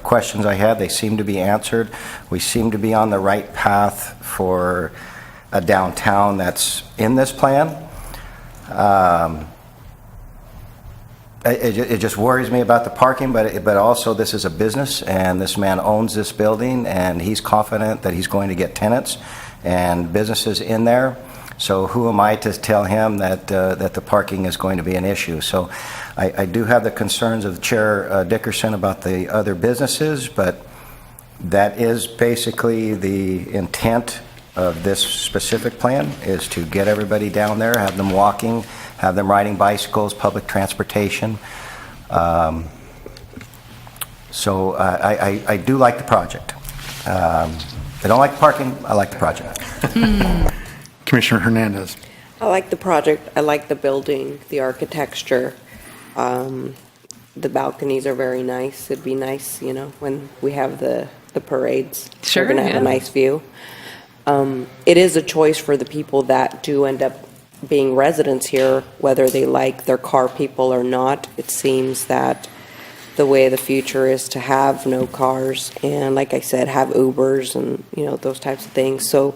questions I had, they seem to be answered. We seem to be on the right path for a downtown that's in this plan. It just worries me about the parking, but also this is a business, and this man owns this building, and he's confident that he's going to get tenants and businesses in there. So who am I to tell him that the parking is going to be an issue? So I do have the concerns of Chair Dickerson about the other businesses, but that is basically the intent of this specific plan, is to get everybody down there, have them walking, have them riding bicycles, public transportation. So I do like the project. I don't like the parking, I like the project. Commissioner Hernandez. I like the project. I like the building, the architecture. The balconies are very nice. It'd be nice, when we have the parades. Sure, we're going to have yeah. a nice view. It is a choice for the people that do end up being residents here, whether they like their car people or not. It seems that the way of the future is to have no cars and, like I said, have Ubers and, those types of things. So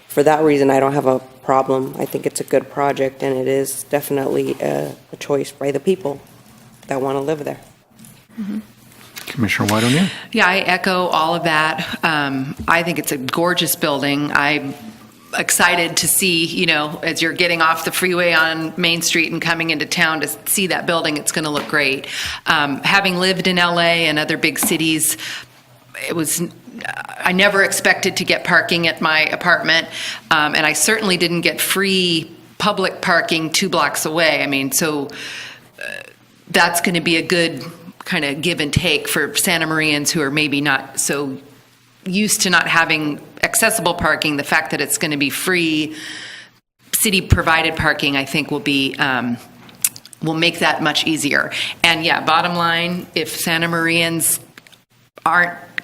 for that reason, I don't have a problem. I think it's a good project, and it is definitely a choice by the people that want to live there. Commissioner White O'Neill. Yeah, I echo all of that. I think it's a gorgeous building. I'm excited to see, as you're getting off the freeway on Main Street and coming into town, to see that building. It's going to look great. Having lived in LA and other big cities, I never expected to get parking at my apartment, and I certainly didn't get free public parking 2 blocks away. That's going to be a good kind of give and take for Santa Marians who are maybe not so used to not having accessible parking. The fact that it's going to be free, city-provided parking, I think will make that much easier. And yeah, bottom line, if Santa Marians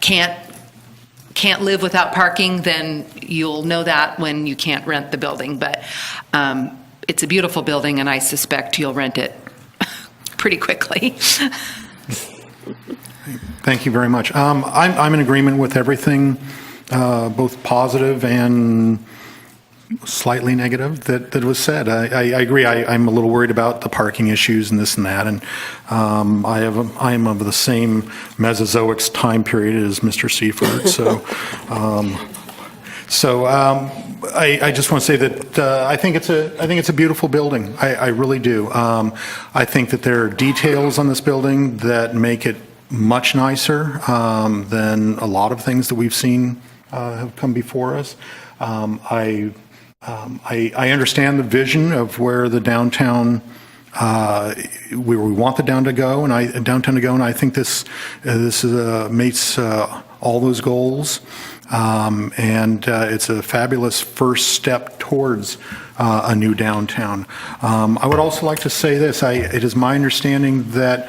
can't live without parking, then you'll know that when you can't rent the building. But it's a beautiful building, and I suspect you'll rent it pretty quickly. Thank you very much. I'm in agreement with everything, both positive and slightly negative that was said. I agree. I'm a little worried about the parking issues and this and that, and I am of the same Mesozoic time period as Mr. Seifert. So I just want to say that I think it's a beautiful building. I really do. I think that there are details on this building that make it much nicer than a lot of things that we've seen have come before us. I understand the vision of where the downtown, where we want the downtown to go, and I think this meets all those goals, and it's a fabulous first step towards a new downtown. I would also like to say this: it is my understanding that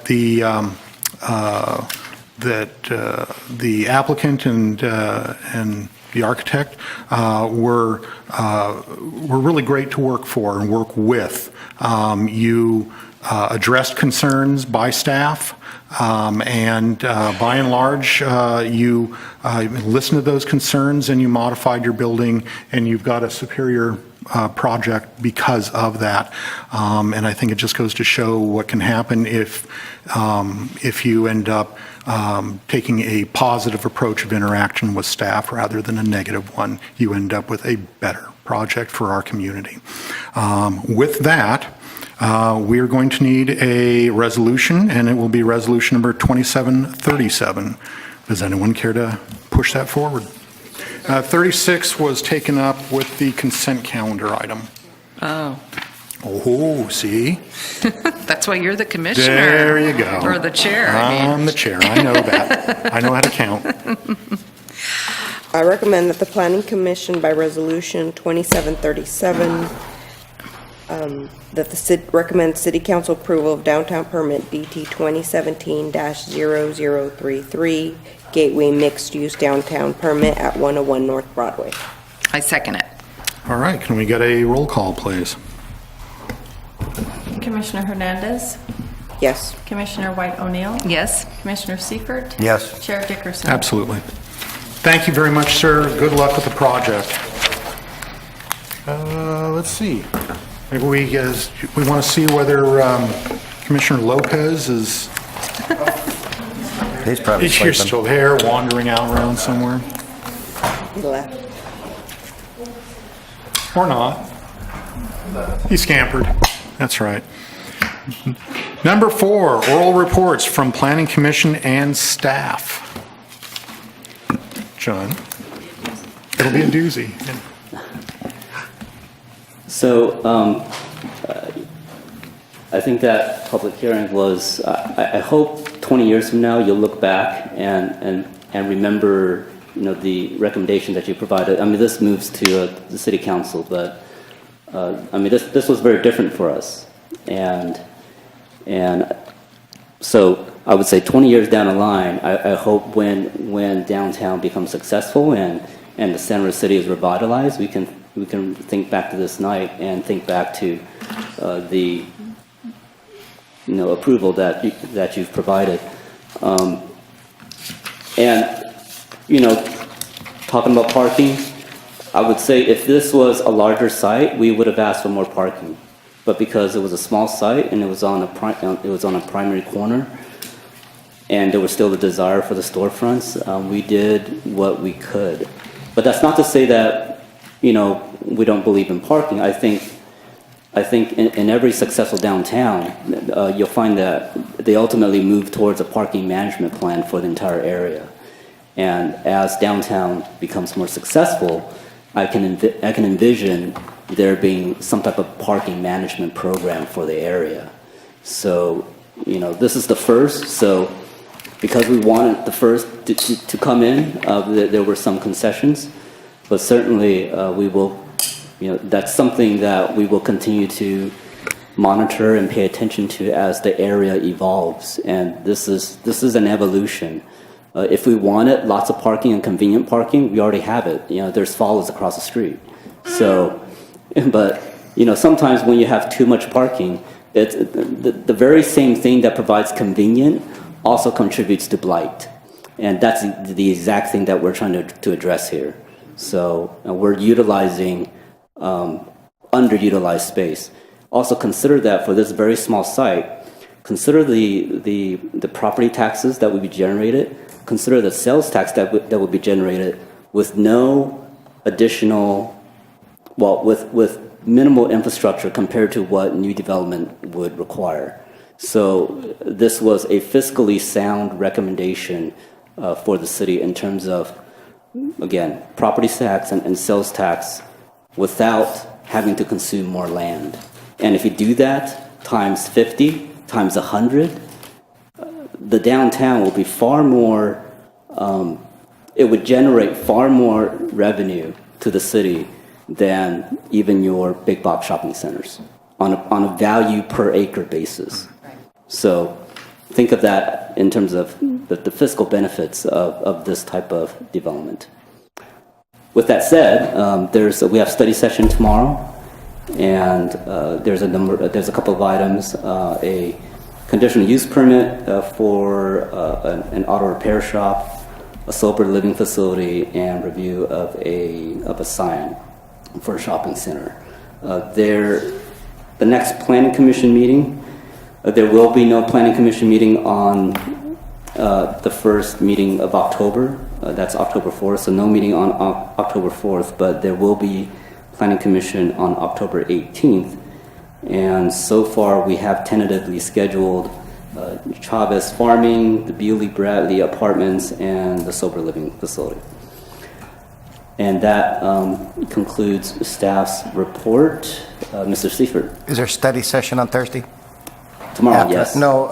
the applicant and the architect were really great to work for and work with. You addressed concerns by staff, and by and large, you listened to those concerns and you modified your building, and you've got a superior project because of that. And I think it just goes to show what can happen if you end up taking a positive approach of interaction with staff rather than a negative one. You end up with a better project for our community. With that, we are going to need a resolution, and it will be resolution number 2737. Does anyone care to push that forward? 36 was taken up with the consent calendar item. Oh, Oh, see? that's why you're the commissioner. There you go. Or the chair, I mean. I'm the chair. I know that. I know how to count. I recommend that the Planning Commission by Resolution 2737, that the recommend City Council approval of downtown permit DT 2017-0033, Gateway Mixed Use Downtown Permit at 101 North Broadway. I second it. All right, can we get a roll call, please? Commissioner Hernandez, Yes. Commissioner White O'Neill, Yes? Commissioner Seifert, Yes. Chair Dickerson. Absolutely. Thank you very much, sir. Good luck with the project. Let's see. Maybe we want to see whether Commissioner Lopez is He's probably here sleeping. still there, wandering out around somewhere, He left. or not. He scampered. That's right. Number 4, oral reports from Planning Commission and staff. John, it'll be a doozy. So I think that public hearing was, I hope 20 years from now, you'll look back and remember, the recommendation that you provided. I mean, this moves to the city council, but I mean, this was very different for us. And so I would say 20 years down the line, I hope when downtown becomes successful and the center of the city is revitalized, we can think back to this night and think back to the approval that you've provided. Talking about parking, I would say if this was a larger site, we would have asked for more parking. But because it was a small site and it was on a primary corner, and there was still the desire for the storefronts, we did what we could. But that's not to say that we don't believe in parking. I think in every successful downtown, you'll find that they ultimately move towards a parking management plan for the entire area. And as downtown becomes more successful, I can envision there being some type of parking management program for the area. So, this is the first. So, because we wanted the first to come in, there were some concessions, but certainly we will. That's something that we will continue to monitor and pay attention to as the area evolves. And this is an evolution. If we wanted lots of parking and convenient parking, we already have it. There's Follows across the street. So, but sometimes when you have too much parking, it's the very same thing that provides convenient also contributes to blight, and that's the exact thing that we're trying to address here. So we're utilizing underutilized space. Also consider that for this very small site, consider the property taxes that would be generated. Consider the sales tax that would be generated with no additional, with minimal infrastructure compared to what new development would require. So this was a fiscally sound recommendation for the city in terms of, again, property tax and sales tax without having to consume more land. And if you do that times 50, times 100, the downtown will be far more, it would generate far more revenue to the city than even your big box shopping centers on a value per acre basis. So think of that in terms of the fiscal benefits of this type of development. With that said, we have study session tomorrow, and there's a couple of items, a conditional use permit for an auto repair shop, a sober living facility, and review of a sign for a shopping center. The next planning commission meeting, there will be no planning commission meeting on the first meeting of October. That's October 4th, so no meeting on October 4th, but there will be Planning Commission on October 18th. And so far, we have tentatively scheduled Chavez Farming, the Bewley-Bradley Apartments, and the Sober Living Facility. And that concludes staff's report. Mr. Seifert. Is there a study session on Thursday? Tomorrow, yes. No,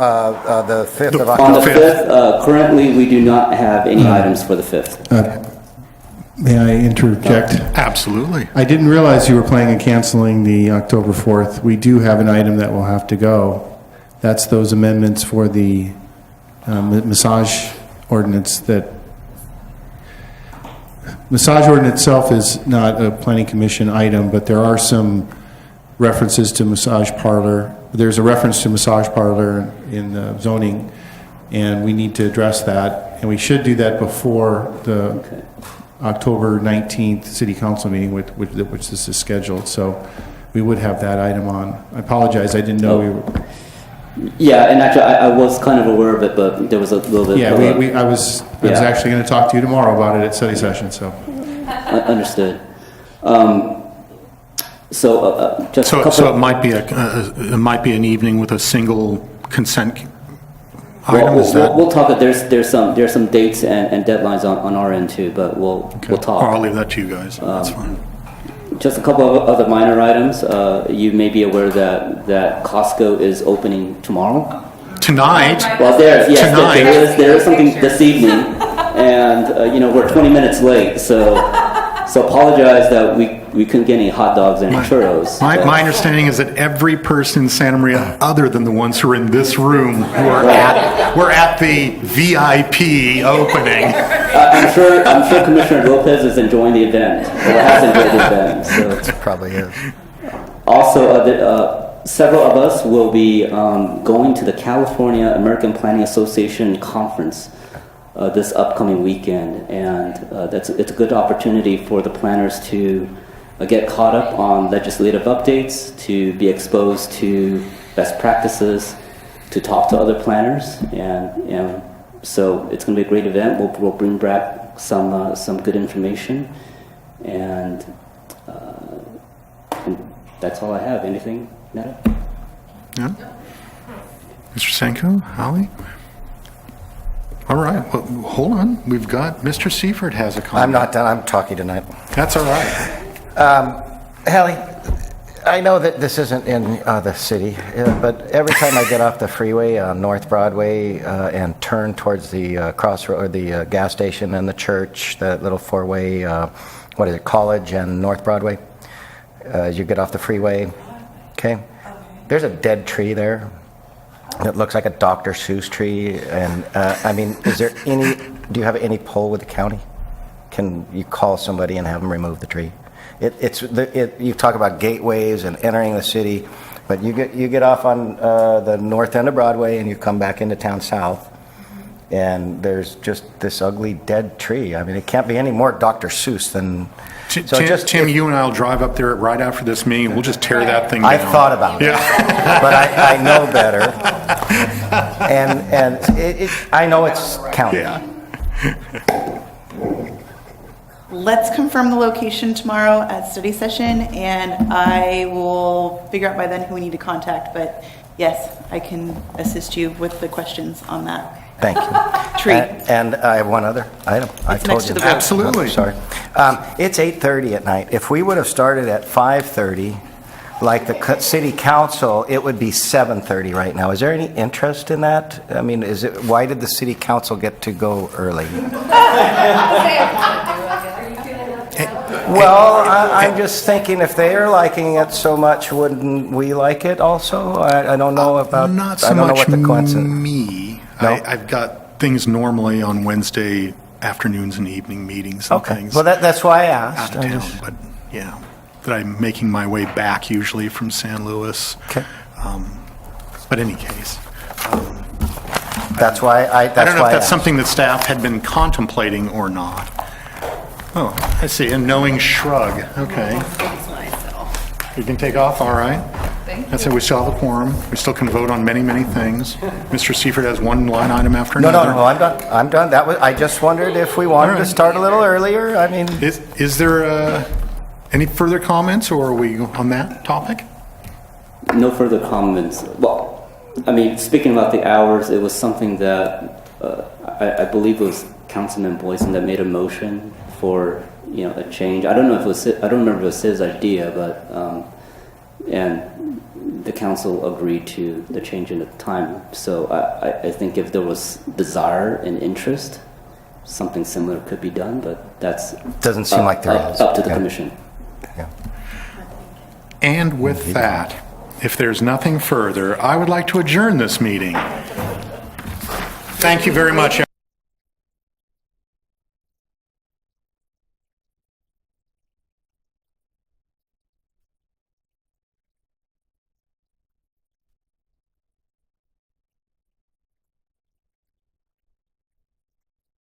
the 5th of On the October. 5th, currently, we do not have any items for the 5th. May I interject? Absolutely. I didn't realize you were planning on canceling the October 4th. We do have an item that will have to go. That's those amendments for the massage ordinance that... Massage ordinance itself is not a planning commission item, but there are some references to massage parlor. There's a reference to massage parlor in the zoning, and we need to address that. And we should do that before the October 19th city council meeting, which this is scheduled. So we would have that item on. I apologize, I didn't know we were... Yeah, and actually, I was kind of aware of it, but there was a little bit... Yeah, I was actually going to talk to you tomorrow about it at study session, so... Understood. Just a couple... So it might be an evening with a single consent item, is that? We'll talk, there's some dates and deadlines on our end too, but we'll talk. Or I'll leave that to you guys, that's fine. Just a couple of other minor items. You may be aware that Costco is opening tomorrow. Tonight? Well, there Tonight. is something this evening, and we're 20 minutes late, so apologize that we couldn't get any hot dogs and any churros. My understanding is that every person in Santa Maria, other than the ones who are in this room, we're at the VIP opening. I'm sure Commissioner Lopez is enjoying the event, or has enjoyed the event. So. It probably is. Also, several of us will be going to the California American Planning Association conference this upcoming weekend, and it's a good opportunity for the planners to get caught up on legislative updates, to be exposed to best practices, to talk to other planners, and so it's going to be a great event. We'll bring back some good information, and that's all I have. Anything, Netta? No? Mr. Senko, Holly? All right, well, hold on. We've got, Mr. Seifert has a comment. I'm not done, I'm talking tonight. That's all right. Hallie, I know that this isn't in the city, but every time I get off the freeway on North Broadway and turn towards the crossroad, or the gas station and the church, that little four-way, College and North Broadway, you get off the freeway, okay? There's a dead tree there. It looks like a Dr. Seuss tree, and do you have any pull with the county? Can you call somebody and have them remove the tree? You talk about gateways and entering the city, but you get off on the north end of Broadway and you come back into town south, and there's just this ugly dead tree. I mean, it can't be any more Dr. Seuss than... Tim, you and I will drive up there right after this meeting. We'll just tear that thing down. I thought about it, but I know better, and I know it's county. Yeah. Let's confirm the location tomorrow at study session, and I will figure out by then who we need to contact, but yes, I can assist you with the questions on that. Thank you. Tree. And I have one other item. I It's told next to you. the road. Absolutely. Oh, sorry. It's 8:30 at night. If we would have started at 5:30, like the city council, it would be 7:30 right now. Is there any interest in that? I mean, why did the city council get to go early? Well, I'm just thinking if they're liking it so much, wouldn't we like it also? I don't know about. Not so I don't know much what the coincidence. me. No? I've got things normally on Wednesday afternoons and evening meetings and Okay. things. Well, that's why I asked. Out of town, but yeah, that I'm making my way back usually from San Luis. Okay. But any case, That's why I. I don't know if that's asked. something that staff had been contemplating or not. Oh, I see, a knowing shrug, okay. You can take off, all right. That's it, we still have a quorum. We still can vote on many, many things. Mr. Seifert has one line item after No, another. I'm done. I'm done. I just wondered if we wanted to start a little earlier. I mean, Is there Any further comments, or are we on that topic? No further comments. Well, I mean, speaking about the hours, it was something that I believe it was Councilman Boyson that made a motion for, you know, a change. I don't know if it was, I don't remember if it was his idea, but, and the council agreed to the change in the time. So I think if there was desire and interest, something similar could be done, but that's Doesn't seem like there is. up to the Yeah. commission. Yeah. And with that, if there's nothing further, I would like to adjourn this meeting. Thank you very much.